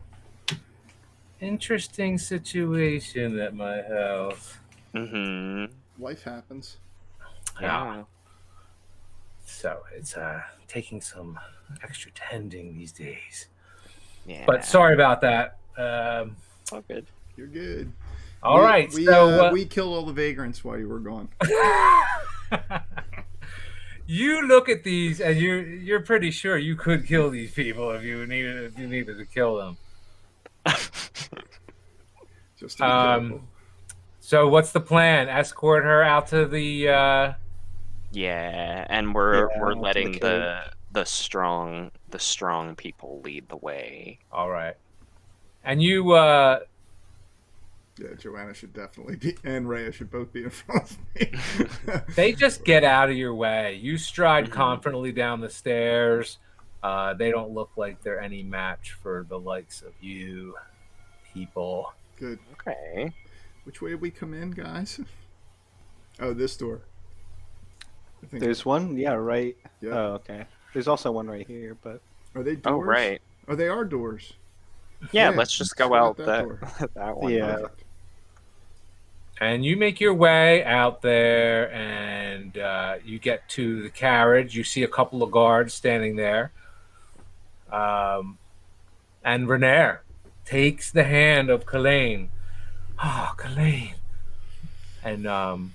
interesting situation at my house. Mm-hmm. Life happens. Yeah. So it's taking some extra tending these days. Yeah. But sorry about that. It's all good. You're good. All right. So we killed all the vagrants while you were gone. you look at these, and you're pretty sure you could kill these people if you needed to kill them. Just to be careful. So what's the plan? Escort her out to the. Yeah, and we're Yeah, to the letting cave. the strong people lead the way. All right. And you. Yeah, Joanna should definitely be, and Rhea should both be in front of me. They just get out of your way. You stride Mhm. confidently down the stairs. They don't look like they're any match for the likes of you people. Good. Okay. Which way did we come in, guys? Oh, this door. I think. There's one, yeah, right. Yeah. Oh, okay. There's also one right here, but Are they Oh, doors? right. Oh, they are doors. Yeah, Yeah, let's just let's go go out out that that door. that one. Yeah. Perfect. And you make your way out there, and you get to the carriage. You see a couple of guards standing there. And Renair takes the hand of Kalain. Oh, Kalain. And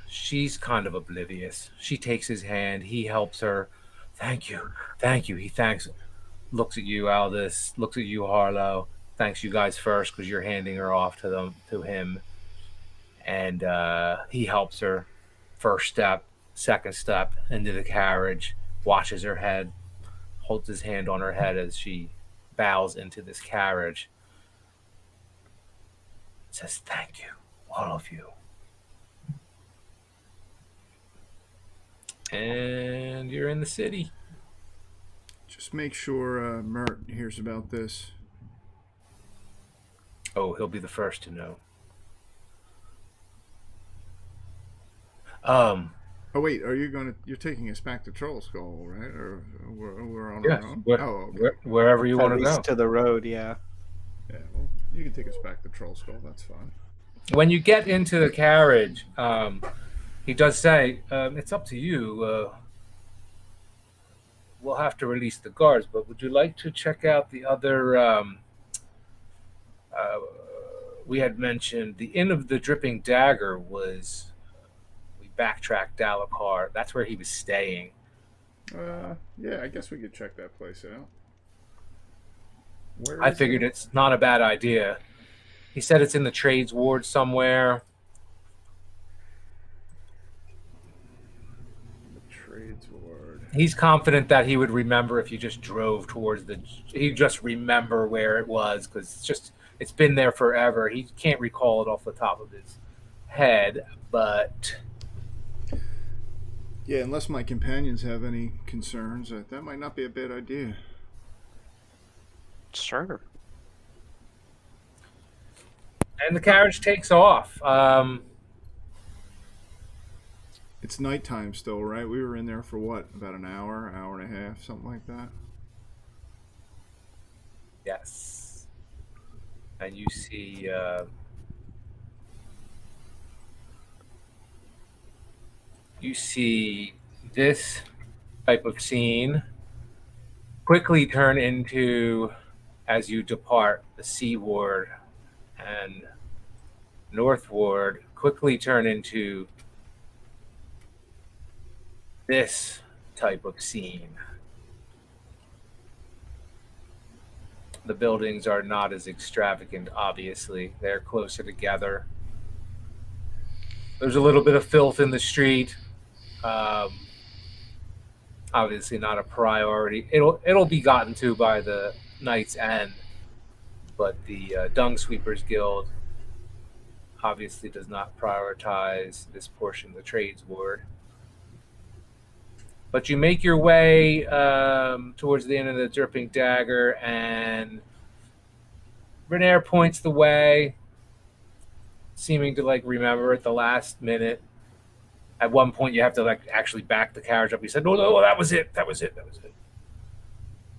she's kind of oblivious. She takes his hand. He helps her. Thank you. Thank you. He thanks, looks at you, Aldous, looks at you, Harlow. Thanks you guys first because you're handing her off to him. And he helps her. First step, second step into the carriage, washes her head, holds his hand on her head as she bows into this carriage. Says, thank you, all of you. And you're in the city. Just make sure Mert hears about this. Oh, he'll be the first to know. Oh wait, you're taking us back to Troll Skull, right? Or we're on Yes, our own? where- Oh, okay. wherever you at want to least go. to the road, yeah. Yeah, well, you can take us back to Troll Skull. That's fine. When you get into the carriage, he does say, it's up to you. We'll have to release the guards, but would you like to check out the other... we had mentioned the Inn of the Dripping Dagger was... We backtracked Dalakar. That's where he was staying. Yeah, I guess we could check that place out. Where I is figured it? it's not a bad idea. He said it's in the trades ward somewhere. The Trades Ward. He's confident that he would remember if you just drove towards the. He'd just remember where it was because it's been there forever. He can't recall it off the top of his head, but Yeah, unless my companions have any concerns, that might not be a bad idea. Sure. and the carriage takes off. It's nighttime still, right? We were in there for what? About an hour and a half, something like that. Yes, and you see this type of scene quickly turn into, as you depart the seaward and northward, quickly turn into this type of scene. The buildings are not as extravagant, obviously. They're closer together. There's a little bit of filth in the street. Um, Obviously, not a priority. It'll be gotten to by the night's end, but the Dung Sweepers Guild obviously does not prioritize this portion of the trades ward. But you make your way towards the end of the Dripping Dagger, and Renair points the way, seeming to like remember at the last minute. At one point, you have to like actually back the carriage up. He said, "No, that was it. That was it. That was it."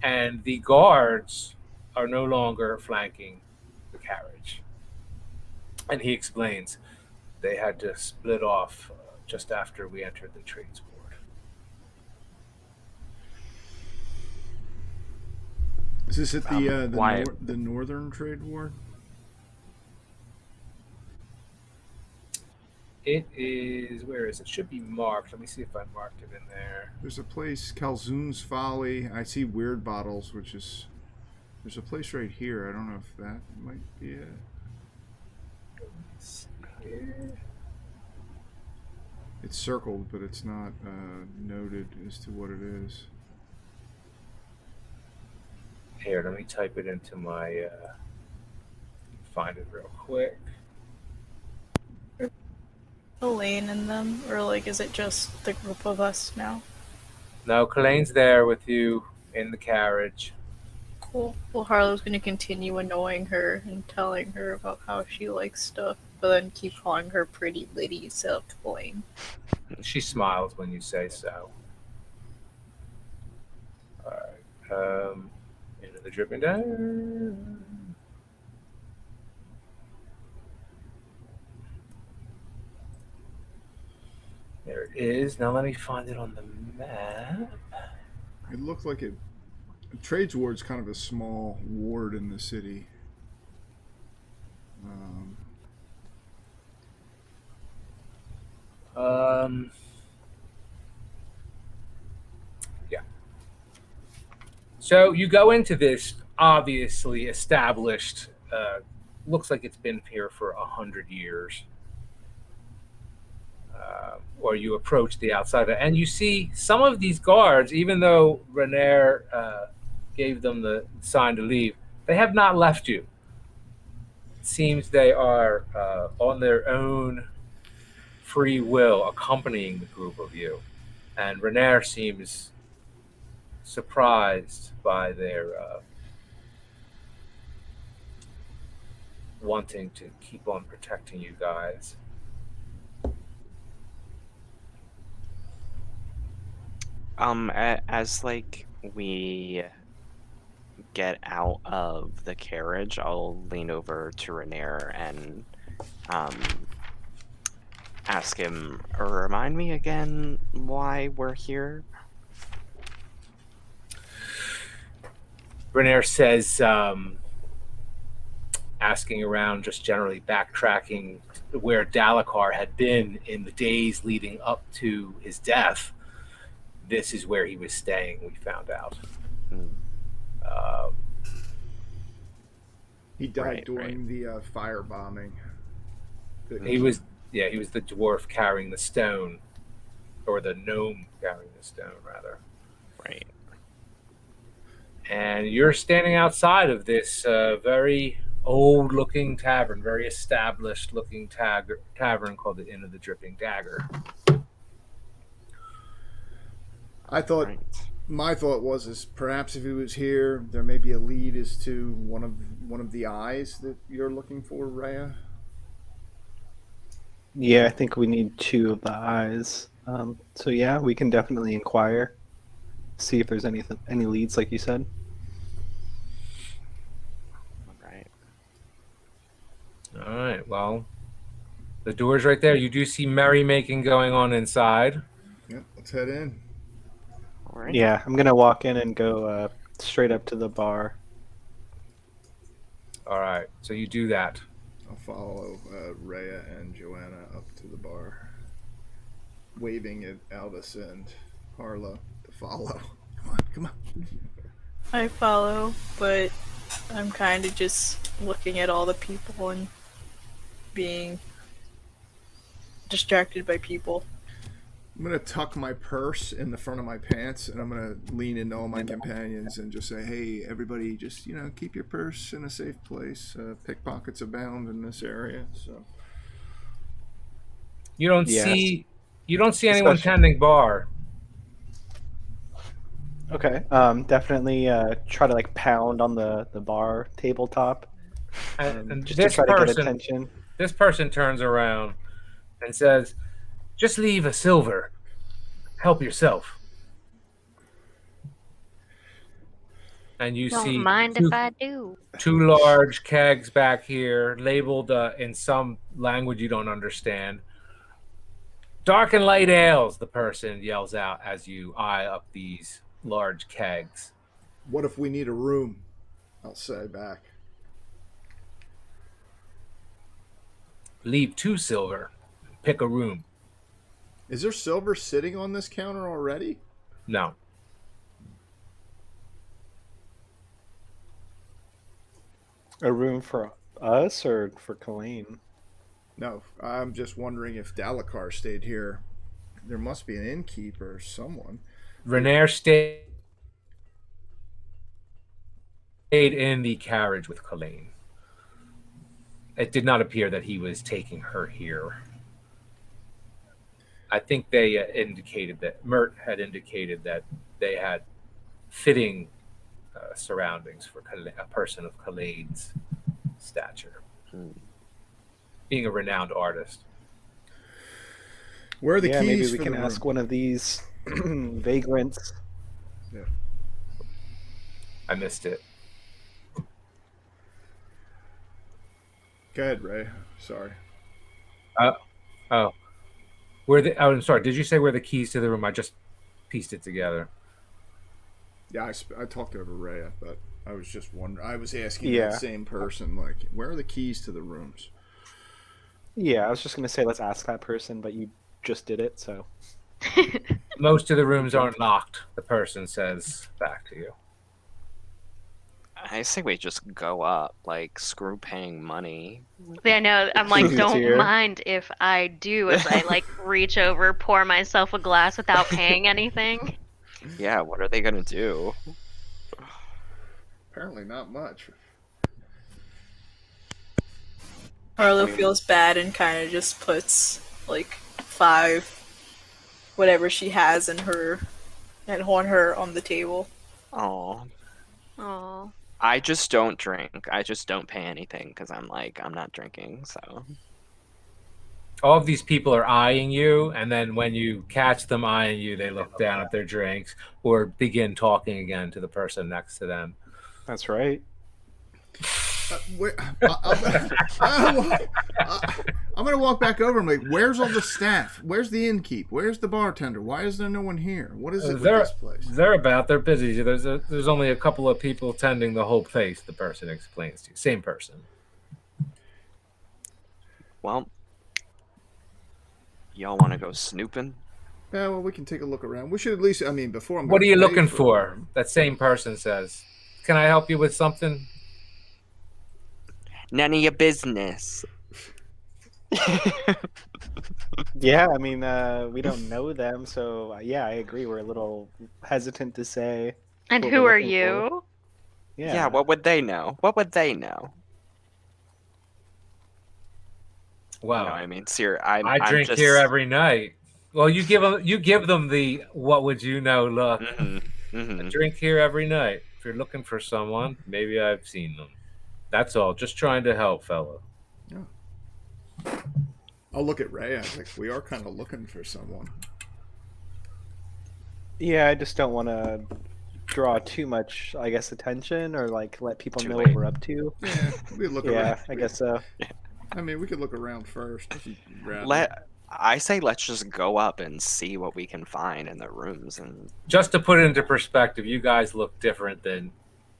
And the guards are no longer flanking the carriage. And he explains they had to split off just after we entered the trades ward. Is this at why- the northern trade ward? It is, where is it? Should be marked. Let me see if I marked it in there. There's a place, Calzoon's Folly. I see Weird Bottles, which is. There's a place right here. I don't know if that might be it. It's circled, but it's not noted as to what it is. Here, let me type it into my. Find it real quick. Elaine and them, or like, is it just the group of us now? No, Colleen's there with you in the carriage. Cool. Well, Harlow's gonna continue annoying her and telling her about how she likes stuff, but then keep calling her pretty Liddy, so Elaine. She smiles when you say so. All right. Into the Dripping Dagger. There it is. Now let me find it on the map. It looked like it. Trades ward's kind of a small ward in the city. Yeah. So you go into this obviously established. Looks like it's been here for 100 years. Or you approach the outside, and you see some of these guards, even though Renair gave them the sign to leave, they have not left you. It seems they are on their own free will accompanying the group of you. And Renair seems surprised by their wanting to keep on protecting you guys. As like we get out of the carriage, I'll lean over to Renair and ask him, remind me again why we're here. Renair says, asking around, just generally backtracking where Dalakar had been in the days leading up to his death. This is where he was staying, we found out. He died Right, during the fire bombing. He was the dwarf carrying the stone, or the gnome carrying the stone, rather. Right. And you're standing outside of this very old-looking tavern, very established-looking tavern called the Inn of the Dripping Dagger. I thought Right. my thought was is perhaps if he was here, there may be a lead as to one of the eyes that you're looking for, Rhea. Yeah, I think we need 2 of the eyes. So yeah, we can definitely inquire, see if there's any leads, like you said. All right. All right. Well, the door's right there. You do see merrymaking going on inside. Yep, let's head in. All right. Yeah, I'm gonna walk in and go straight up to the bar. All right. So you do that. I'll follow Rhea and Joanna up to the bar, waving at Albus and Harlow to follow. Come on. I follow, but I'm kind of just looking at all the people and being distracted by people. I'm gonna tuck my purse in the front of my pants, and I'm gonna lean into all my companions and just say, "Hey, everybody, just keep your purse in a safe place. Pickpockets abound in this area." So You don't Yes. see anyone Especially- tending bar. Okay. Definitely try to pound on the bar tabletop, And just to try to get attention. This person turns around and says, "Just leave a silver. Help yourself." And you Don't see mind if I do. 2 large kegs back here, labeled in some language you don't understand. "Dark and light ales," the person yells out as you eye up these large kegs. what if we need a room? I'll say back. "Leave 2 silver. Pick a room." Is there silver sitting on this counter already? No. A room for us or for Colleen? No, I'm just wondering if Dalakar stayed here. There must be an innkeeper or someone. Renair stayed in the carriage with Colleen. It did not appear that he was taking her here. I think they indicated that Mert had indicated that they had fitting surroundings for a person of Colleen's stature, being a renowned artist. Where are the Yeah, keys maybe we for can the ask room? one of these vagrants. I missed it. Go ahead, Ray. Sorry. Oh, I'm sorry. Did you say where the keys to the room? I just pieced it together. Yeah, I talked over Rhea, but I was just wondering. I was asking Yeah. that same person, like, where are the keys to the rooms? Yeah, I was just gonna say let's ask that person, but you just did it, so. Most of the rooms aren't locked, the person says back to you. I say we just go up. Screw paying money. Yeah, I know. I'm like, Who's don't here? mind if I do, as I reach over, pour myself a glass without paying anything. Yeah, what are they gonna do? Apparently not much. Harlow feels bad and kind of just puts 5 whatever she has in her and on her on the table. Oh, Oh, I just don't drink. I just don't pay anything because I'm not drinking. So All of these people are eyeing you, and then when you catch them eyeing you, they look down at their drinks or begin talking again to the person next to them. That's right. I'm gonna walk back over. I'm like, where's all the staff? Where's the innkeep? Where's the bartender? Why is there no one here? What is it with this place? They're busy. There's only a couple of people tending the whole place, the person explains to you. Same person. well, y'all want to go snooping? Yeah, well, we can take a look around. We should at least. I mean, before I'm. What are gonna you pay looking a for? room. That same person says. "Can I help you with something?" None of your business. Yeah, I mean, we don't know them, so yeah, I agree. We're a little hesitant to say. and What who we're are looking for. you? Yeah. Yeah, what would they know? What would they know? Well, You know what I mean? I'm I I'm drink here just. every night. Well, you give them the what would you know look. Hmm. I Hmm. drink here every night. If you're looking for someone, maybe I've seen them. That's all. Just trying to help, fella. Yeah. I'll look at Ray. I was like, we are kind of looking for someone. Yeah, I just don't want to draw too much, I guess, attention or like let people Too know what late. we're up to. Yeah, we look around. Yeah, I guess so. I mean, we could look around first if you'd rather. I say let's just go up and see what we can find in the rooms and Just to put it into perspective, you guys look different than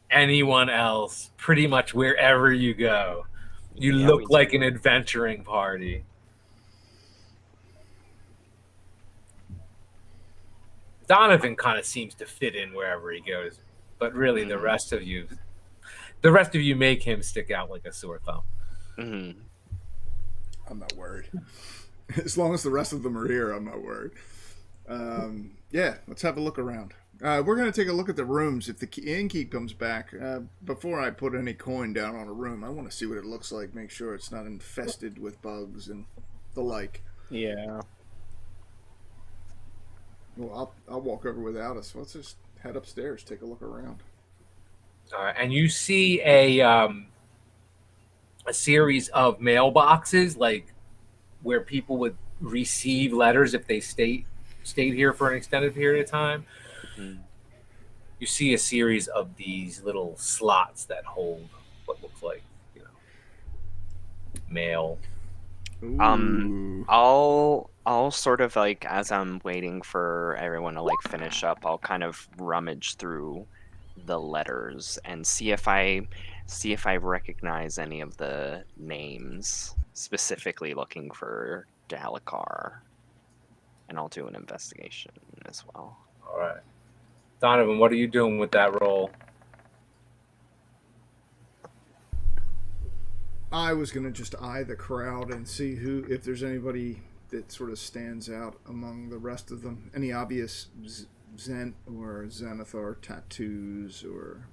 anyone else. Pretty much wherever you go, you yeah, we look like do. an adventuring party. Donovan kind of seems to fit in wherever he goes, but really Mhm. the rest of you make him stick out like a sore thumb. Mhm. I'm not worried. As long as the rest of them are here, I'm not worried. Yeah, let's have a look around. We're going to take a look at the rooms. If the innkeep comes back, before I put any coin down on a room, I want to see what it looks like, make sure it's not infested with bugs and the like. Yeah. Well, I'll walk over without us. Let's just head upstairs, take a look around. All right, and you see a series of mailboxes, like where people would receive letters if they stayed here for an extended period of time. Mhm. You see a series of these little slots that hold what looks like, you know, mail. Um, Ooh. I'll sort of like as I'm waiting for everyone to like finish up, I'll kind of rummage through the letters and see if I recognize any of the names, specifically looking for Dalakar, and I'll do an investigation as well. All right, Donovan, what are you doing with that roll? I was gonna just eye the crowd and see who, if there's anybody that sort of stands out among the rest of them. Any obvious Zent or Xanathar tattoos or.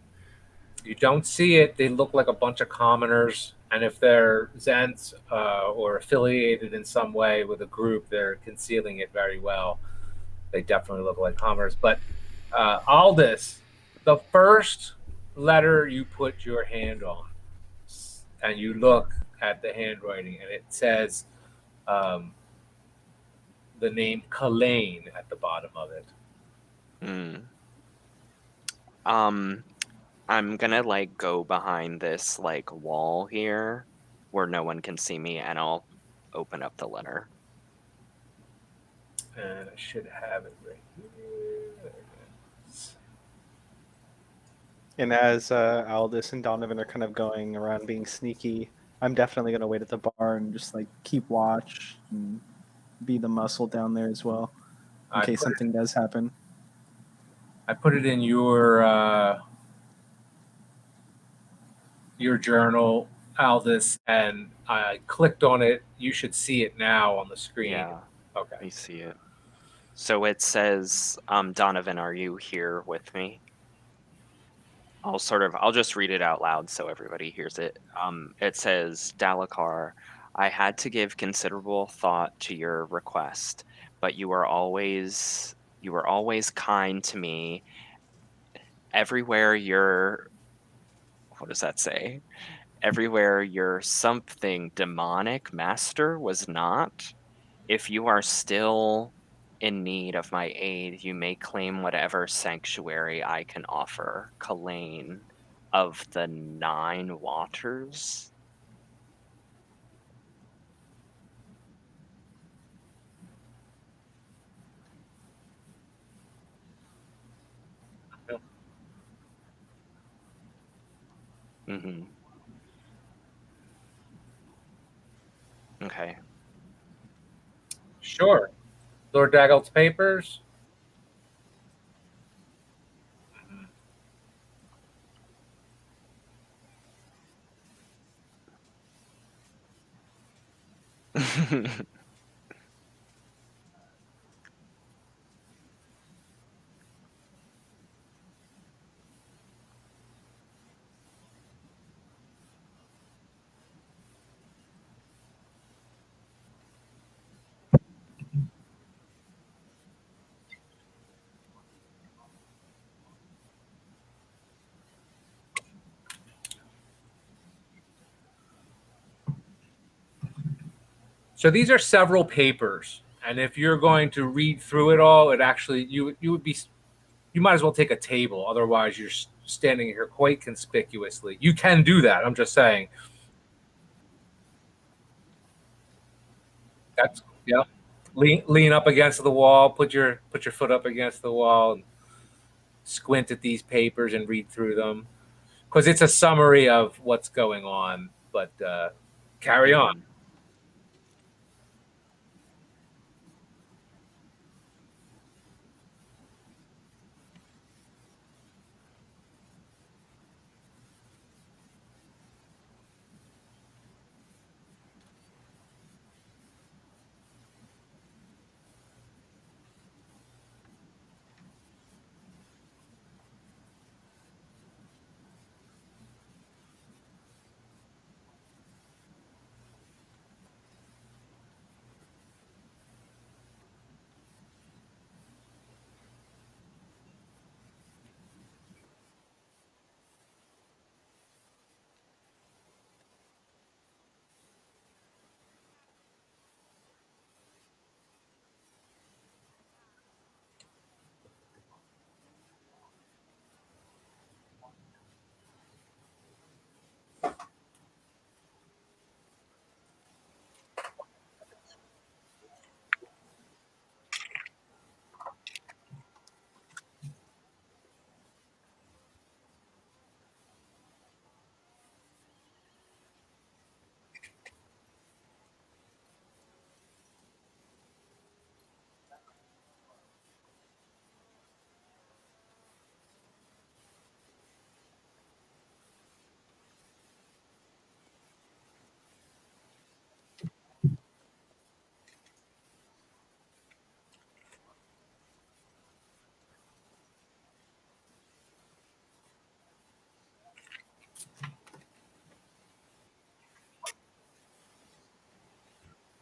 You don't see it. They look like a bunch of commoners, and if they're Zents or affiliated in some way with a group, they're concealing it very well. They definitely look like commoners. But Aldous, the first letter you put your hand on, and you look at the handwriting, and it says um, the name Kalain at the bottom of it. Mm. Um, I'm gonna like go behind this like wall here where no one can see me, and I'll open up the letter. And I should have it right here. There it is. And as Aldous and Donovan are kind of going around being sneaky, I'm definitely going to wait at the bar and just like keep watch and be the muscle down there as well in I case put it, something does happen. I put it in your journal, Aldous, and I clicked on it. You should see it now on the screen. Yeah, Okay. I see it. So it says, Donovan, are you here with me? I'll just read it out loud so everybody hears it. It says, Dalakar, I had to give considerable thought to your request, but you were always kind to me. Everywhere your, what does that say? Everywhere your something demonic master was not. If you are still in need of my aid, you may claim whatever sanctuary I can offer. Kalain of the Nine Waters. Mm-hmm. Okay. Sure. Lord Daggelt's papers. So these are several papers, and if you're going to read through it all, it actually you would be you might as well take a table. Otherwise, you're standing here quite conspicuously. You can do that. I'm just saying. That's yeah. Lean up against the wall. Put your foot up against the wall. And squint at these papers and read through them because it's a summary of what's going on. But carry on. Mhm.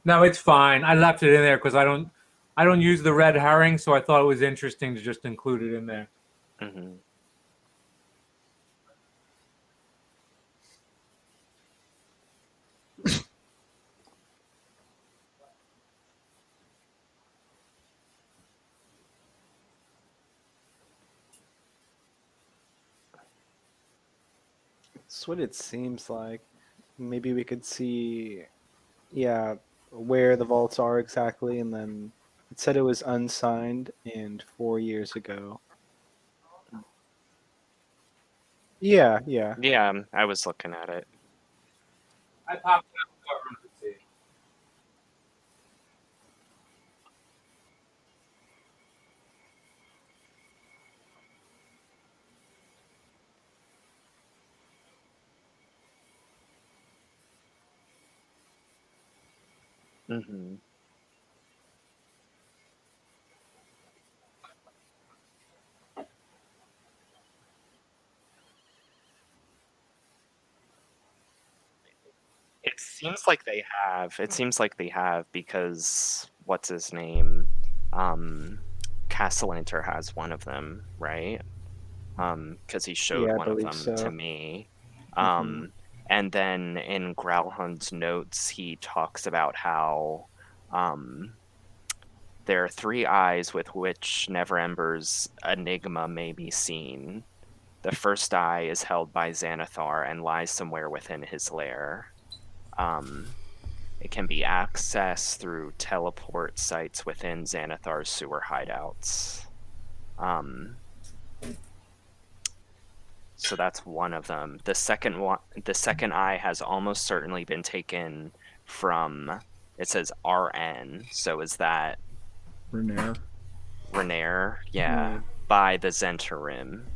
No, it's fine. I left it in there because I don't use the red herring, so I thought it was interesting to just include it in there. Mhm. That's what it seems like. Maybe we could see, yeah, where the vaults are exactly, and then it said it was unsigned and 4 years ago. Yeah, yeah. Yeah, I was looking at it. I popped it out so everyone could see. Mhm. It seems like they have. It seems like they have because what's his name? Castellanter has one of them, right? Because he showed Yeah, I one of believe them to so. me. Hmm. And then in Growlhound's notes, he talks about how there are three eyes with which Neverember's enigma may be seen. The first eye is held by Xanathar and lies somewhere within his lair. It can be accessed through teleport sites within Xanathar's sewer hideouts. So that's one of them. The second eye has almost certainly been taken from. It says RN. So is that Renair. Renair? Yeah, by the Zentarim.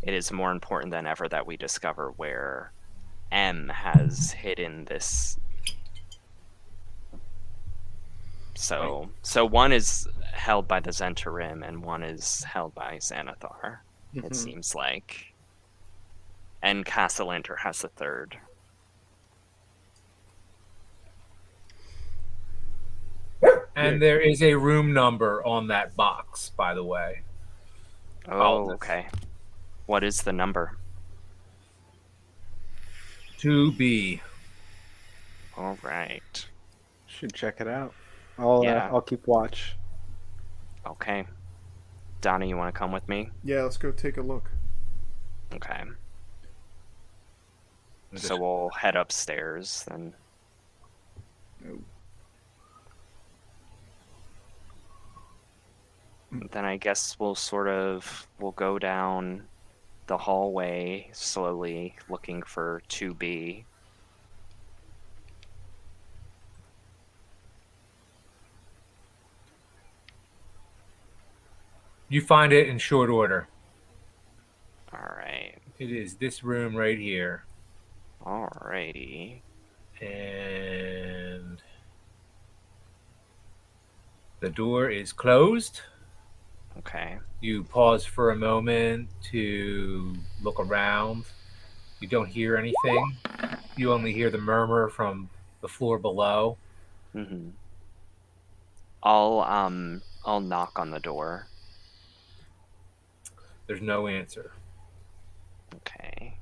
It is more important than ever that we discover where M has hidden this. So one is held by the Zentarim and one is held by Xanathar. It Hmm. seems like, and Castellanter has the third. And there is a room number on that box, by the way. Oh, okay. What is the number? 2B. All right. Should check it out. Yeah. I'll keep watch. Okay. Donnie, you want to come with me? Yeah, let's go take a look. Okay. Just- So we'll head upstairs then. Oh. Then I guess we'll go down the hallway slowly, looking for 2B. You find it in short order. All right. It is this room right here. Alrighty. And the door is closed. Okay. You pause for a moment to look around. You don't hear anything. You only hear the murmur from the floor below. Mm-hmm. I'll knock on the door. There's no answer. Okay.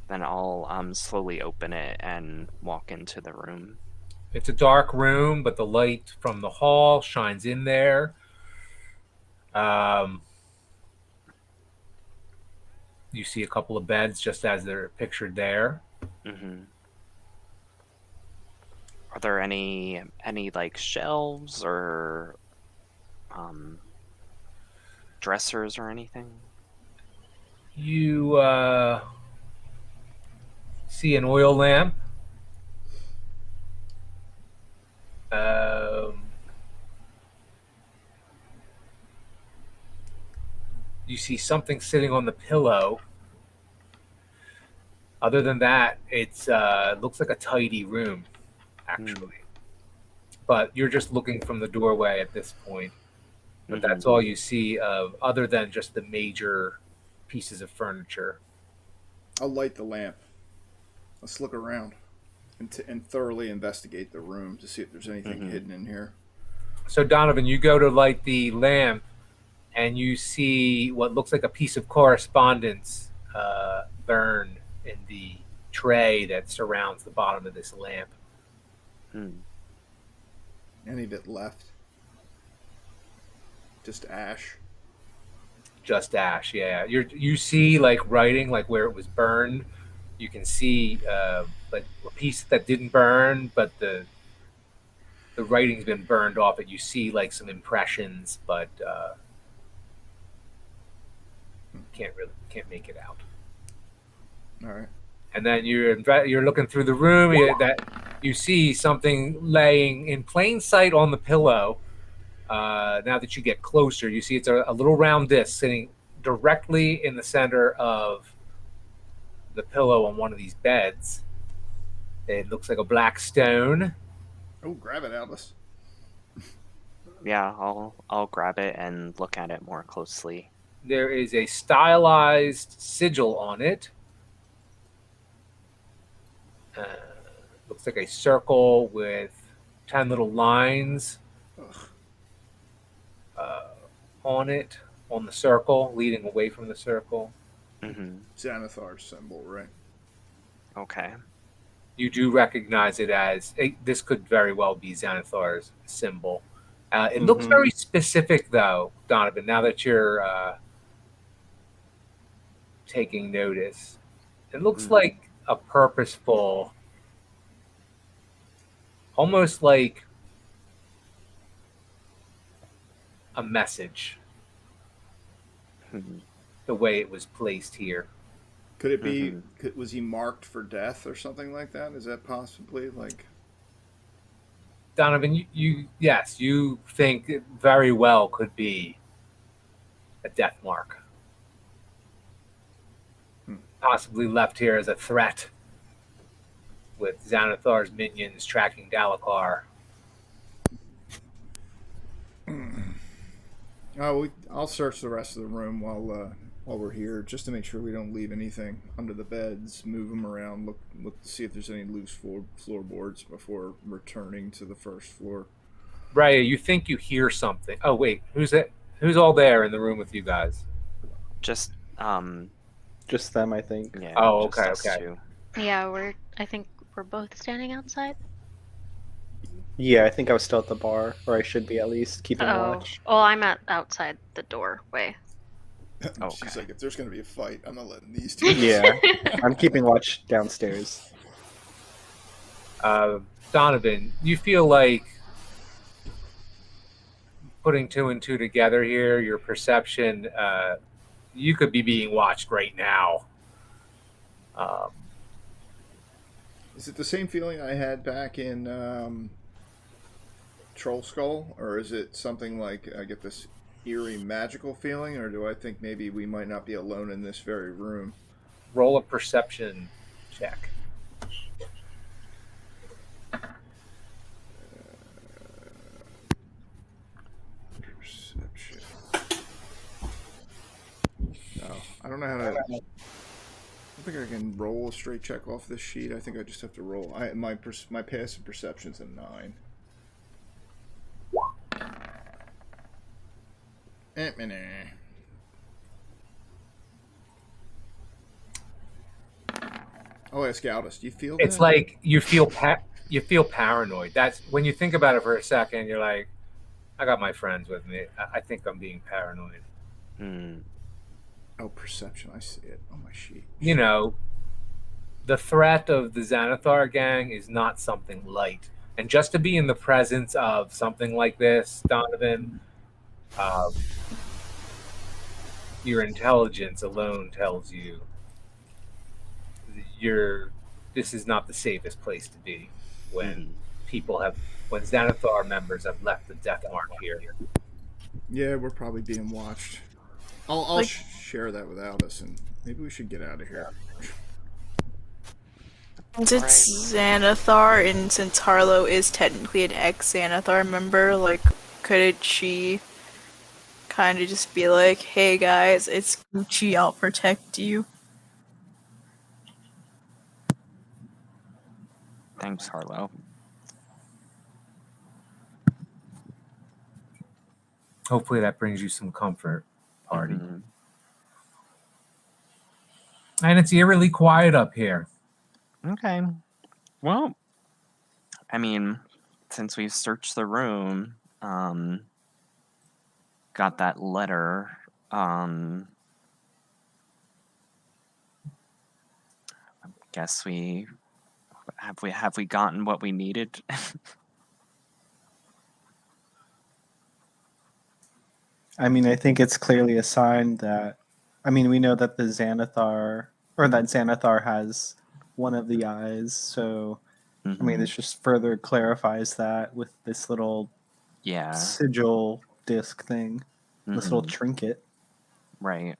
Then I'll slowly open it and walk into the room. It's a dark room, but the light from the hall shines in there. You see a couple of beds just as they're pictured there. Mm-hmm. Are there any like shelves or dressers or anything? You see an oil lamp. You see something sitting on the pillow. Other than that, it looks like a tidy room, actually. But you're just looking from the doorway at this point. But that's all you see of, other than just the major pieces of furniture. I'll light the lamp. Let's look around and thoroughly investigate the room to see if there's anything hidden in here. So Donovan, you go to light the lamp, and you see what looks like a piece of correspondence burned in the tray that surrounds the bottom of this lamp. Any of it left? Just ash. Just ash, yeah. You see like writing, like where it was burned. You can see like a piece that didn't burn, but the writing's been burned off it. You see like some impressions, but can't make it out. All right. And then you're looking through the room that you see something laying in plain sight on the pillow. Now that you get closer, you see it's a little round disc sitting directly in the center of the pillow on one of these beds. It looks like a black stone. Oh, grab it, Alice. Yeah, I'll grab it and look at it more closely. There is a stylized sigil on it. Looks like a circle with 10 little lines on it, on the circle, leading away from the circle. Xanathar's symbol, right? Okay. You do recognize it as this could very well be Xanathar's symbol. It looks very specific, though, Donovan. Now that you're taking notice, it looks like a purposeful, almost like a message. The way it was placed here. Could it be? Was he marked for death or something like that? Is that possibly like? Donovan, yes, you think it very well could be a death mark. Possibly left here as a threat with Xanathar's minions tracking Dalakar. I'll search the rest of the room while we're here, just to make sure we don't leave anything under the beds. Move them around, look to see if there's any loose floorboards before returning to the first floor. Raya, you think you hear something? Oh wait, who's it? Who's all there in the room with you guys? Just them, I think. Yeah. Oh, just okay. us two. Yeah, I think we're both standing outside. Yeah, I think I was still at the bar, or I should be at least keeping Oh, watch. well, I'm outside the doorway. She's Okay. like, if there's going to be a fight, I'm not letting these two. Yeah, I'm keeping watch downstairs. Donovan, you feel like putting two and two together here, your perception, you could be being watched right now. Um, Is it the same feeling I had back in Troll Skull, or is it something like I get this eerie magical feeling, or do I think maybe we might not be alone in this very room? roll a perception check. Perception. No, I don't know how to. I don't think I can roll a straight check off this sheet. I think I just have to roll. My passive perception's a 9. Oh, ask Aldous. Do you feel that? It's like you feel paranoid. That's when you think about it for a second. You're like, I got my friends with me. I think I'm being paranoid. Hmm. Oh, perception. I see it on my sheet. You know, the threat of the Xanathar gang is not something light. And just to be in the presence of something like this, Donovan, um, your intelligence alone tells you this is not the safest place to be when when Xanathar members have left the death mark here. Yeah, we're probably being watched. I'll Like- share that with Aldous, and maybe we should get out of here. Since it's Xanathar, and since Harlow is technically an ex-Xanathar member, like, couldn't she kind of just be like, hey guys, it's Gucci, I'll protect you? Thanks, Harlow. Hopefully that brings you some comfort, party. Mhm. And it's eerily quiet up here. Okay. Well, I mean, since we've searched the room, got that letter, guess have we gotten what we needed? I mean, I think it's clearly a sign that, I mean, we know that the Xanathar, or that Xanathar has one of the eyes, so, I mean, Mhm. this just further clarifies that with this little Yeah. sigil disc thing, this little Mhm. trinket. Right.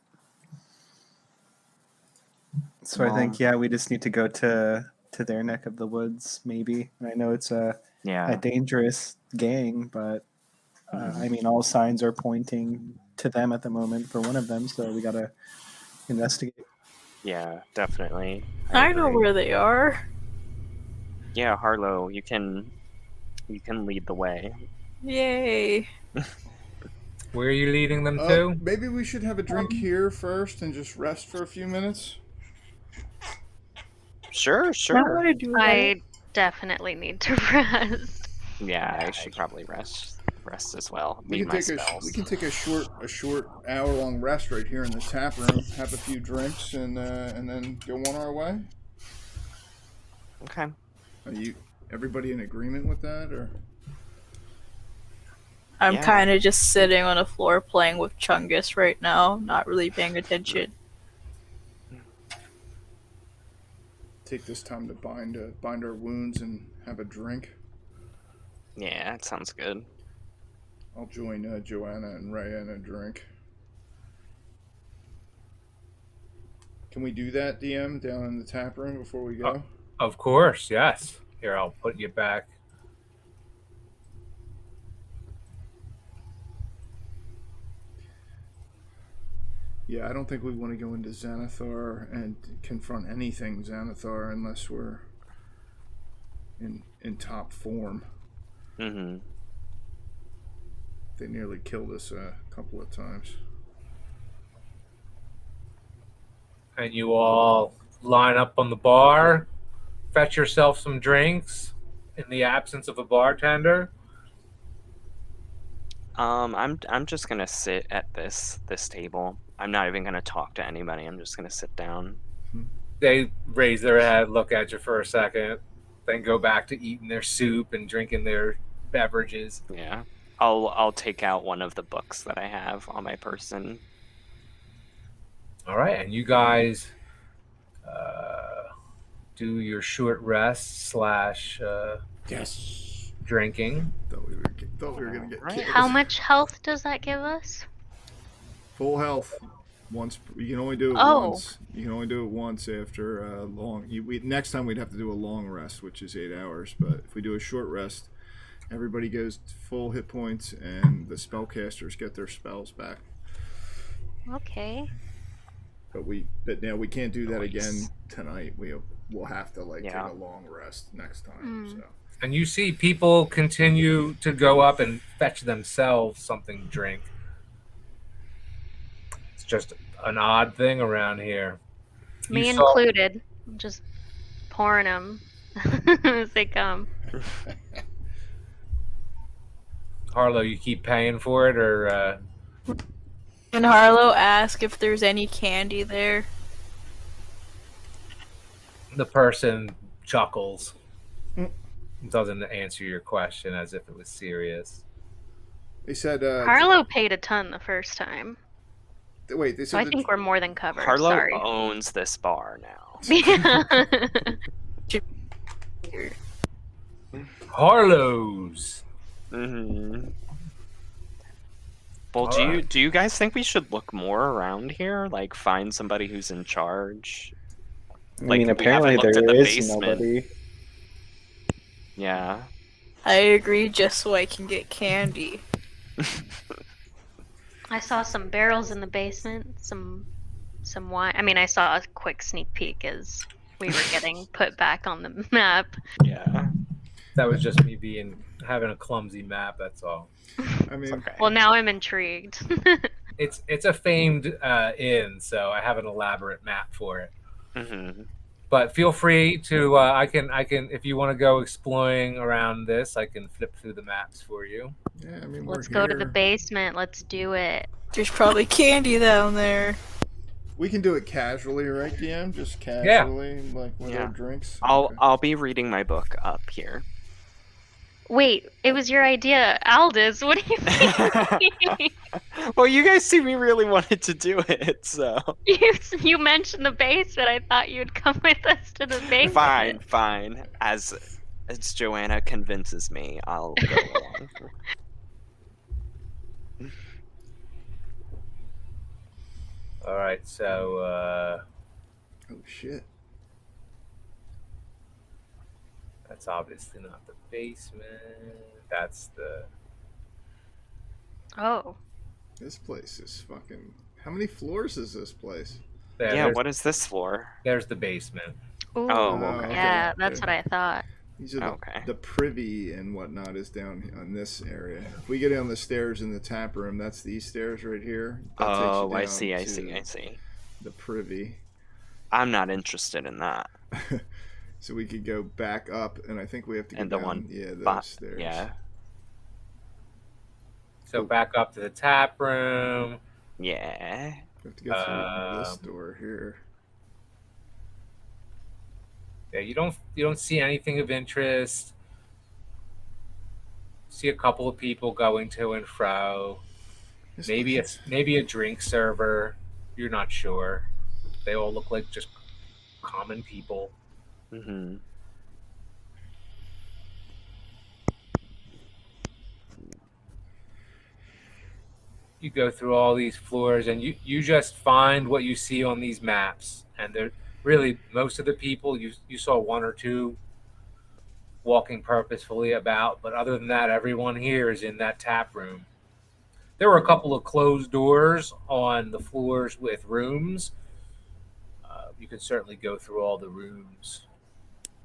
So I Well, think, yeah, we just need to go to their neck of the woods, maybe. I know it's a yeah. dangerous gang, but Mhm. I mean, all signs are pointing to them at the moment for one of them, so we gotta investigate. Yeah, definitely. I know agree. where they are. Yeah, Harlow, you can lead the way. Yay. Where are you leading them to? Maybe we should have a drink here first and just rest for a few minutes. Sure, I sure. want to do that. I definitely need to rest. Yeah, I should probably rest as well. We Need can my take spells. we can take a short hour-long rest right here in the tap room, have a few drinks, and then go on our way. Okay. Are everybody in agreement with that, or? I'm Yeah. kind of just sitting on the floor playing with Chungus right now, not really paying attention. Take this time to bind our wounds and have a drink. Yeah, that sounds good. I'll join Joanna and Rhea in a drink. Can we do that, DM, down in the tap room before we go? Of course, yes. Here, I'll put you back. Yeah, I don't think we want to go into Xanathar and confront anything Xanathar unless we're in top form. Mm-hmm. They nearly killed us a couple of times. And you all line up on the bar, fetch yourself some drinks, in the absence of a bartender? I'm just gonna sit at this table. I'm not even gonna talk to anybody. I'm just gonna sit down. They raise their head, look at you for a second, then go back to eating their soup and drinking their beverages. Yeah. I'll take out one of the books that I have on my person. All right, and you guys do your short rest slash Yes. drinking. Thought we were gonna get Alright. killed. How much health does that give us? Full health. Once you can only do it Oh. once. You can only do it once after a long. Next time we'd have to do a long rest, which is 8 hours. But if we do a short rest, everybody goes to full hit points, and the spellcasters get their spells back. Okay. But now we can't do that Nice. again tonight. We'll have to Yeah. take a long rest next time. So And you see people continue to go up and fetch themselves something to drink. It's just an odd thing around here. Me You saw- included. I'm just pouring them as they come. Harlow, you keep paying for it, or And Harlow ask if there's any candy there. the person chuckles. Doesn't answer your question as if it was serious. they said. Harlow paid a ton the first time, Wait, they said. so I that- think we're more than covered. Harlow Sorry. owns this bar now. Harlow's. Mm-hmm. Well, Alright. do you guys think we should look more around here? Like find somebody who's in charge? I Like, mean, we apparently haven't looked there at the is basement. nobody. Yeah. I agree, just so I can get candy. I saw some barrels in the basement, some wine. I mean, I saw a quick sneak peek as we were getting put back on the map. Yeah. That was just me having a clumsy map. That's all. I mean, Okay. Well, now I'm intrigued. It's a famed inn, so I have an elaborate map for it. Mm-hmm. But feel free to I can if you want to go exploring around this, I can flip through the maps for you. yeah. I mean, Let's we're go to the here. basement. Let's do it. There's probably candy down there. We can do it casually, right, DM? Just casually, like with Yeah. our drinks. I'll be reading my book up here. Wait, it was your idea, Aldous. What do you mean? Well, you guys see me really wanted to do it, so you mentioned the basement. I thought you'd come with us to the basement. fine. As Joanna convinces me, I'll go along. All right, so Oh shit. that's obviously not the basement. That's the Oh, This place is fucking. How many floors is this place? there, Yeah, there's, what is this floor? there's the basement. ooh, Oh, okay. yeah, that's Okay. what I thought. These are Okay. the privy and whatnot is down on this area. If we get down the stairs in the tap room, that's these stairs right here. That takes you Oh, I down see. to The privy. I'm not interested in that. So we could go back up, and I think we have to go And the down. one Yeah, those But stairs. yeah, So back up to the tap room. yeah. We have to go through this door here. Yeah, you don't see anything of interest. See a couple of people going to and fro. This Maybe place- maybe a drink server. You're not sure. They all look like just common people. Mm-hmm. You go through all these floors and you just find what you see on these maps. And they're really most of the people you saw one or two walking purposefully about, but other than that, everyone here is in that tap room. There were a couple of closed doors on the floors with rooms. You can certainly go through all the rooms.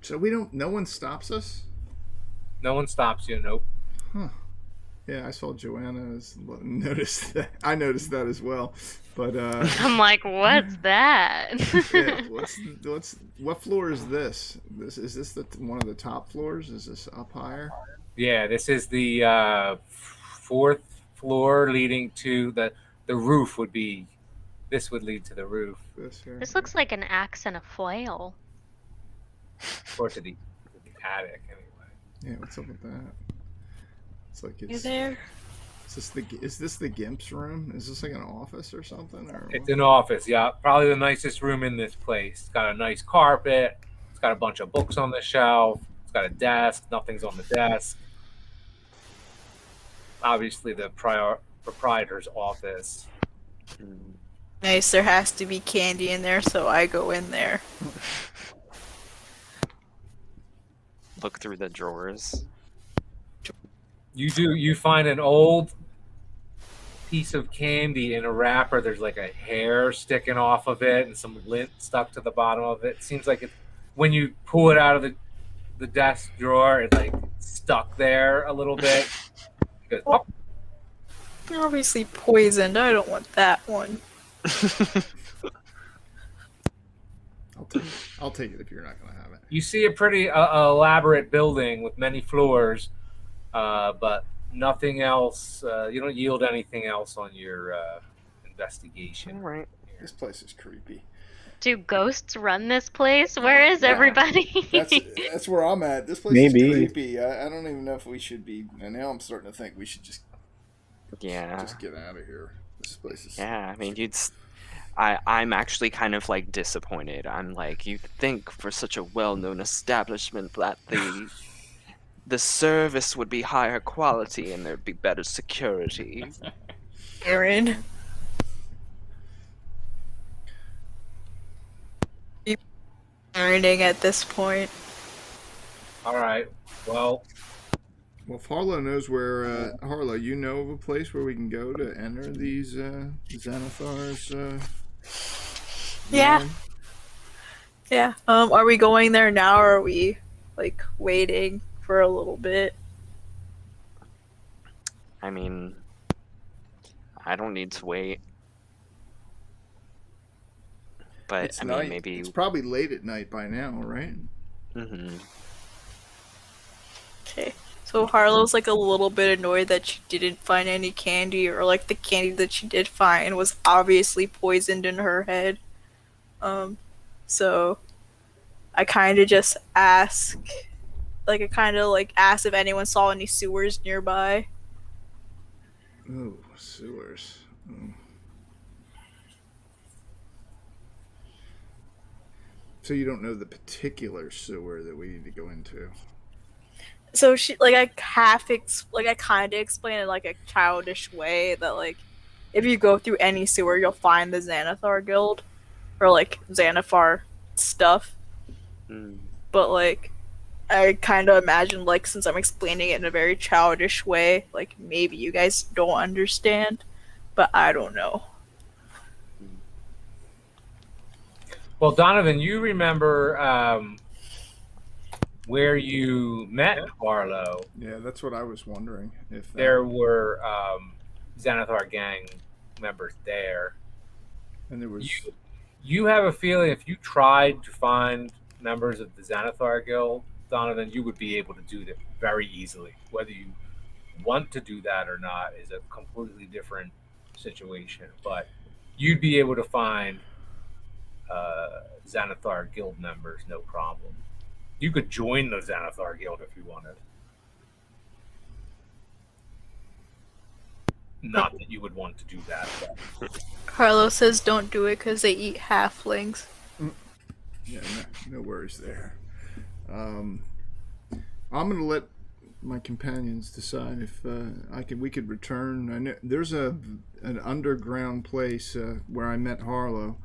So we don't. No one stops us. No one stops you. Nope. Huh. Yeah, I saw Joanna's noticed that. I noticed that as well. But I'm like, what's that? yeah, what floor is this? Is this one of the top floors? Is this up higher? Yeah, this is the fourth floor leading to the roof would be. This would lead to the roof This here. This looks like an axe and a flail. or to the attic anyway. Yeah, what's up with that? It's like You it's. there? Is this the Gimp's room? Is this like an office or something? Or It's an office, yeah. Probably the nicest room in this place. It's got a nice carpet. It's got a bunch of books on the shelf. It's got a desk. Nothing's on the desk. Obviously, the proprietor's office. Nice, there has to be candy in there, so I go in there. Look through the drawers. You find an old piece of candy in a wrapper. There's like a hair sticking off of it and some lint stuck to the bottom of it. Seems like when you pull it out of the desk drawer, it like stuck there a little bit. It goes, pop. Obviously poisoned. I don't want that one. I'll take it if you're not gonna have it. You see a pretty elaborate building with many floors, but nothing else. You don't yield anything else on your investigation. All right. This place is creepy. Do ghosts run this place? Where is everybody? That's where I'm at. This place Maybe. is creepy. I don't even know if we should be. And now I'm starting to think we should just get out of here. This place is. Yeah, I mean, I'm actually kind of like disappointed. I'm like, you'd think for such a well-known establishment that the service would be higher quality and there'd be better security. Aaron. Learning at this point. All right. Well, If Harlow knows where, Harlow, you know of a place where we can go to enter these Xanathar's. Yeah. realm? Yeah. Are we going there now, or are we like waiting for a little bit? I mean, I don't need to wait. But It's I night. mean, maybe. It's probably late at night by now, right? Mhm. Okay. So Harlow's like a little bit annoyed that she didn't find any candy, or like the candy that she did find was obviously poisoned in her head. So I kind of just ask, like I kind of like ask if anyone saw any sewers nearby. Oh, sewers. Oh. So you don't know the particular sewer that we need to go into? So she like I kind of explain in like a childish way that like if you go through any sewer you'll find the Xanathar Guild or like Xanathar stuff. Mm. But like I kind of imagine like since I'm explaining it in a very childish way, like maybe you guys don't understand, but I don't know. Well, Donovan, you remember where you met Harlow? Yeah, that's what I was wondering. If There were Xanathar gang members there. and there was You have a feeling if you tried to find members of the Xanathar Guild, Donovan, you would be able to do that very easily. Whether you want to do that or not is a completely different situation. But you'd be able to find Xanathar Guild members, no problem. You could join the Xanathar Guild if you wanted. Not that you would want to do that. But Harlow says don't do it because they eat halflings. yeah, no worries there. I'm gonna let my companions decide if we could return. I know there's an underground place where I met Harlow,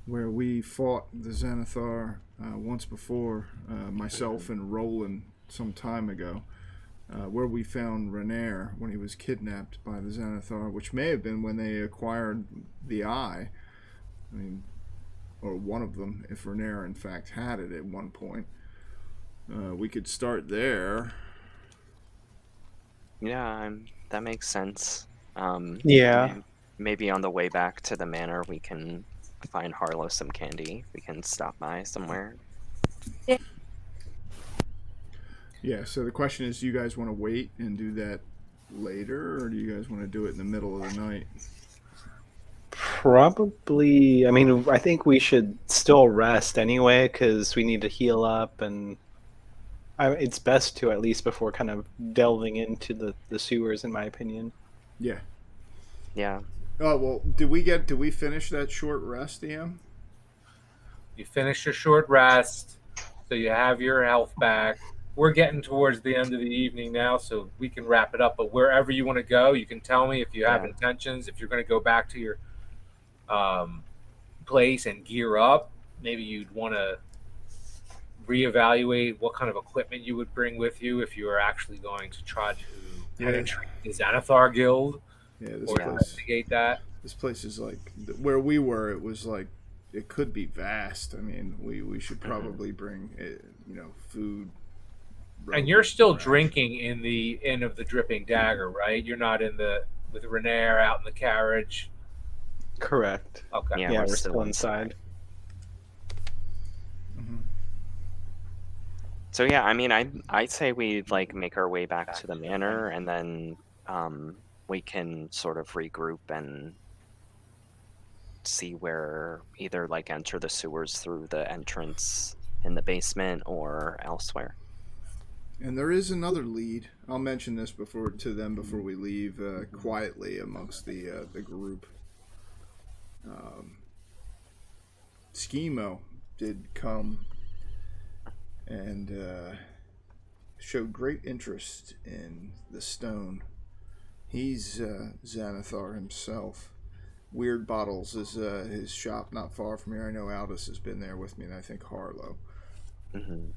where we fought the Xanathar once before, myself and Roland some time ago, where we found Renair when he was kidnapped by the Xanathar, which may have been when they acquired the eye. I mean, or one of them, if Renair in fact had it at one point. We could start there. Yeah, that makes sense. Yeah. Maybe on the way back to the manor, we can find Harlow some candy. We can stop by somewhere. Yeah. So the question is, do you guys want to wait and do that later, or do you guys want to do it in the middle of the night? Probably. I mean, I think we should still rest anyway because we need to heal up, and it's best to at least before kind of delving into the sewers, in my opinion. Yeah. Yeah. Oh well, did we finish that short rest, DM? You finish your short rest, so you have your health back. We're getting towards the end of the evening now, so we can wrap it up. But wherever you want to go, you can tell me if you have Yeah. intentions. If you're going to go back to your um, place and gear up, maybe you'd want to reevaluate what kind of equipment you would bring with you if you were actually going to try to Yeah. penetrate the Xanathar Guild Yeah. or investigate that. This place is like where we were. It was like it could be vast. I mean, we should probably bring food. And you're still drinking in the Inn of the Dripping Dagger, right? You're not in the with Renair out in the carriage. Correct. Okay. Yeah, Yeah, we're we're still still inside. inside. So yeah, I mean, I'd say we like make our way back to the manor, and then we can sort of regroup and see where either like enter the sewers through the entrance in the basement or elsewhere. And there is another lead. I'll mention this to them before we leave quietly amongst the group. Schemo did come and showed great interest in the stone. He's Xanathar himself. Weird Bottles is his shop not far from here. I know Aldous has been there with me, and I think Harlow. Mm-hmm.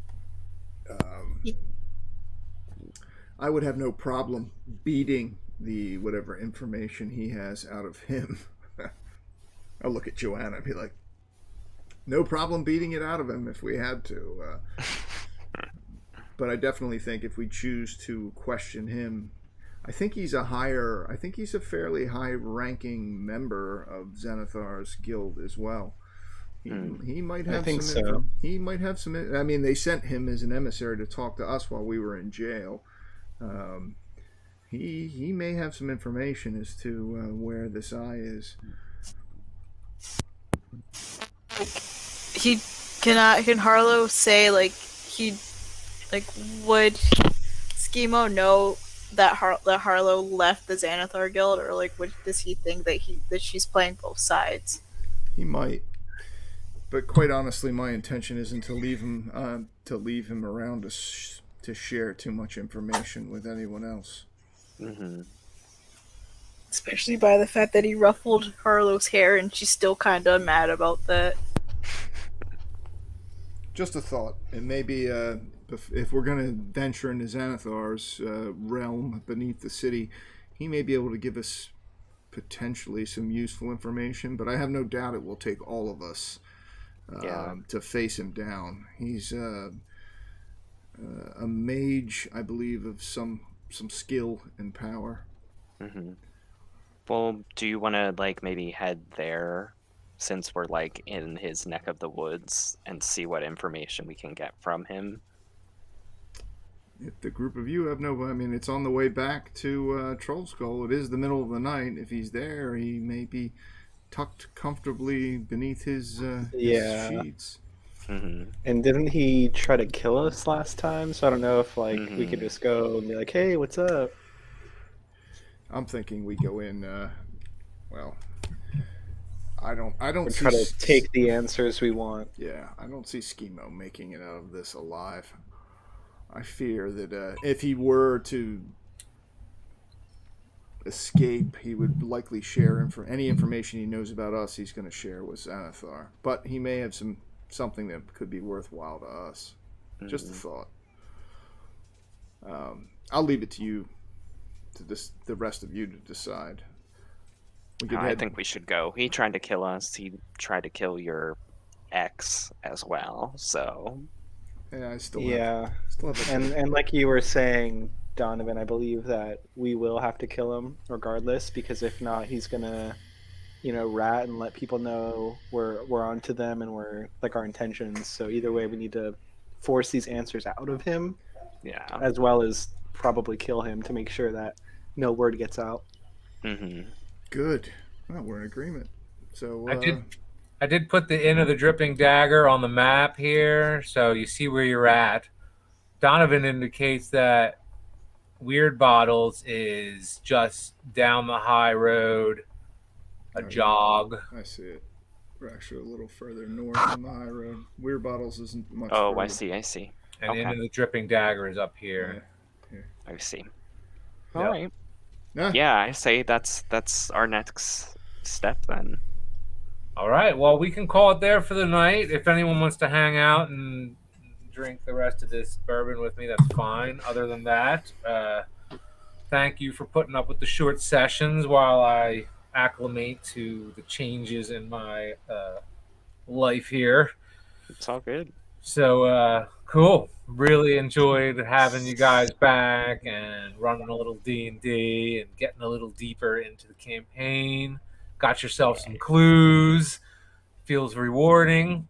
I would have no problem beating the whatever information he has out of him. I'll look at Joanna and be like, no problem beating it out of him if we had to. But I definitely think if we choose to question him, I think he's a fairly high-ranking member of Xanathar's guild as well. He might have he might have some. I mean, they sent him as an emissary to talk to us while we were in jail. He may have some information as to where this eye is. Can Harlow say would Schemo know that Harlow left the Xanathar Guild, or does he think that she's playing both sides? He might, but quite honestly, my intention isn't to leave him around to share too much information with anyone else. Mm-hmm. Especially by the fact that he ruffled Harlow's hair, and she's still kind of mad about that. Just a thought. And maybe if we're going to venture into Xanathar's realm beneath the city, he may be able to give us potentially some useful information. But I have no doubt it will take all of us to face him down. He's a mage, I believe, of some skill and power. Mm-hmm. Well, do you want to maybe head there, since we're in his neck of the woods, and see what information we can get from him? If the group of you have it's on the way back to Troll Skull. It is the middle of the night. If he's there, he may be tucked comfortably beneath his sheets. Mm-hmm. And didn't he try to kill us last time? So I don't know if we could just go and be like, "Hey, what's up?" I'm thinking we go in. I don't Try to take the answers we want. Yeah, I don't see Schemo making it out of this alive. I fear that if he were to escape, he would likely share any information he knows about us. He's going to share with Xanathar, but he may have something that could be worthwhile to us. Mm-hmm. Just a thought. I'll leave it to you, the rest of you to decide. I think we should go. He tried to kill us. He tried to kill your ex as well. So yeah, I still have a and like you were saying, Donovan, I believe that we will have to kill him regardless, because if not, he's gonna, rat and let people know we're onto them and we're like our intentions. So either way, we need to force these answers out of him, Yeah. as well as probably kill him to make sure that no word gets out. Mm-hmm. Good. Well, we're in agreement. So I did put the Inn of the Dripping Dagger on the map here, so you see where you're at. Donovan indicates that Weird Bottles is just down the high road, a jog. I see it. We're actually a little further north on the high road. Weird Bottles isn't much Oh, further. I see. And Okay. Inn of the Dripping Dagger is up here. I see. Yep. All right. Yeah. Yeah, I say that's our next step then. All right. Well, we can call it there for the night. If anyone wants to hang out and drink the rest of this bourbon with me, that's fine. Other than that, thank you for putting up with the short sessions while I acclimate to the changes in my life here. It's all good. So cool. Really enjoyed having you guys back and running a little D&D and getting a little deeper into the campaign. Got yourself some clues. Feels rewarding.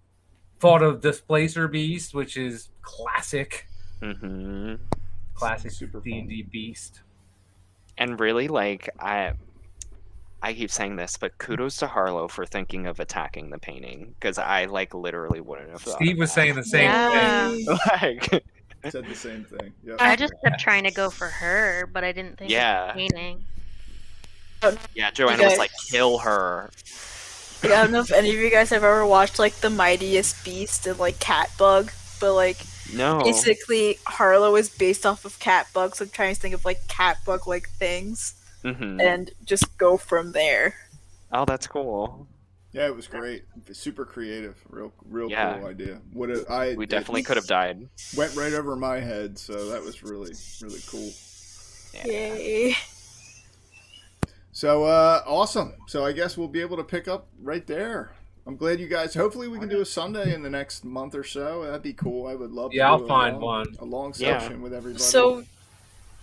Fought a displacer beast, which is classic. Mm-hmm. Classic Super fun. D&D beast. And really, like, I keep saying this, but kudos to Harlow for thinking of attacking the painting, because I literally wouldn't have thought. Steve was saying the same Yeah. thing. Like, Said the same thing. Yep. I just kept trying to go for her, but I didn't think Yeah. of painting. yeah, Joanna was like, kill her. Like, I don't know if any of you guys have ever watched like The Mightiest Beast and like Catbug, but like No. basically Harlow is based off of Catbug, so I'm trying to think of like Catbug like things Mm-hmm. and just go from there. Oh, that's cool. Yeah, it was great. Super creative. Real Yeah. cool idea. We definitely could have died. Went right over my head, so that was really cool. Yeah. Yay. So awesome. So I guess we'll be able to pick up right there. I'm glad you guys. Hopefully we can do a Sunday in the next month or so. That'd be cool. I would love to. Yeah, do I'll find one. A long Yeah. session with everybody. So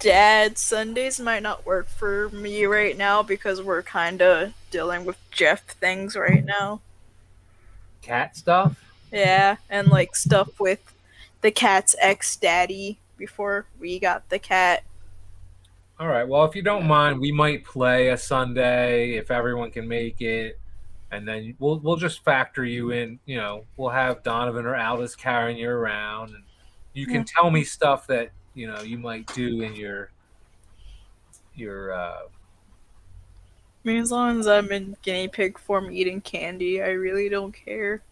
Dad, Sundays might not work for me right now because we're kind of dealing with Jeff things right now. Cat stuff? Yeah, and like stuff with the cat's ex-daddy before we got the cat. All right. Well, if you don't mind, we might play a Sunday if everyone can make it, and then we'll just factor you in. We'll have Donovan or Aldous carrying you around, and you can tell me stuff that you might do in your. I mean, as long as I'm in guinea pig form eating candy, I really don't care.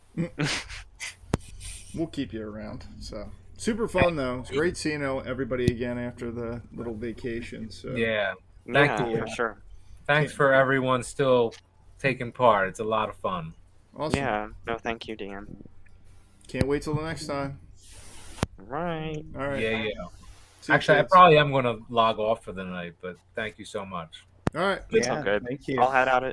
We'll keep you around. So super fun though. It's great seeing everybody again after the little vacation. So Yeah. Thank Yeah, you. for sure. Thanks for everyone still taking part. It's a lot of fun. Awesome. Yeah. No, thank you, Dan. Can't wait till the next time. Right. All right. Yeah. See you, Actually, I kids. probably am going to log off for the night, but thank you so much. All right. It's Yeah, all good. thank you. I'll head out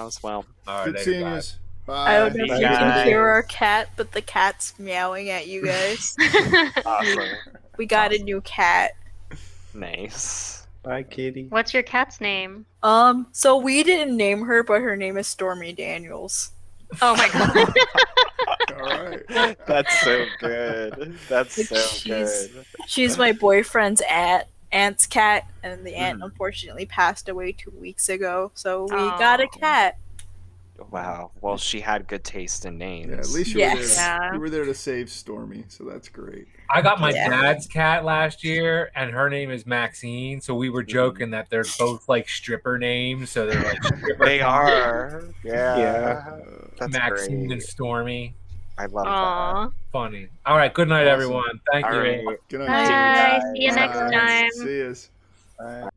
as well. All right. Good later, seeing you. guys. Bye. I don't know if Bye, you can guys. hear our cat, but the cat's meowing at you guys. Awesome. We got a new cat. Nice. Bye, Kitty. What's your cat's name? So we didn't name her, but her name is Stormy Daniels. Oh my god. All right. That's so good. That's Like, so good. She's my boyfriend's aunt's cat, and the aunt unfortunately passed away 2 weeks ago. So we got a Aw. cat. Wow. Well, she had good taste in names. Yeah, at least you Yes. were there. Yeah. You were there to save Stormy, so that's great. I got my Yeah. dad's cat last year, and her name is Maxine. So we were joking that they're both like stripper names. So they're like stripper They are. Yeah. Yeah. That's Maxine and great. Stormy. I love Aw. Funny. All right. Good night, Awesome. everyone. Thank that. you. All right. Good night. Bye. guys. See you next Bye. time. See yous. Bye.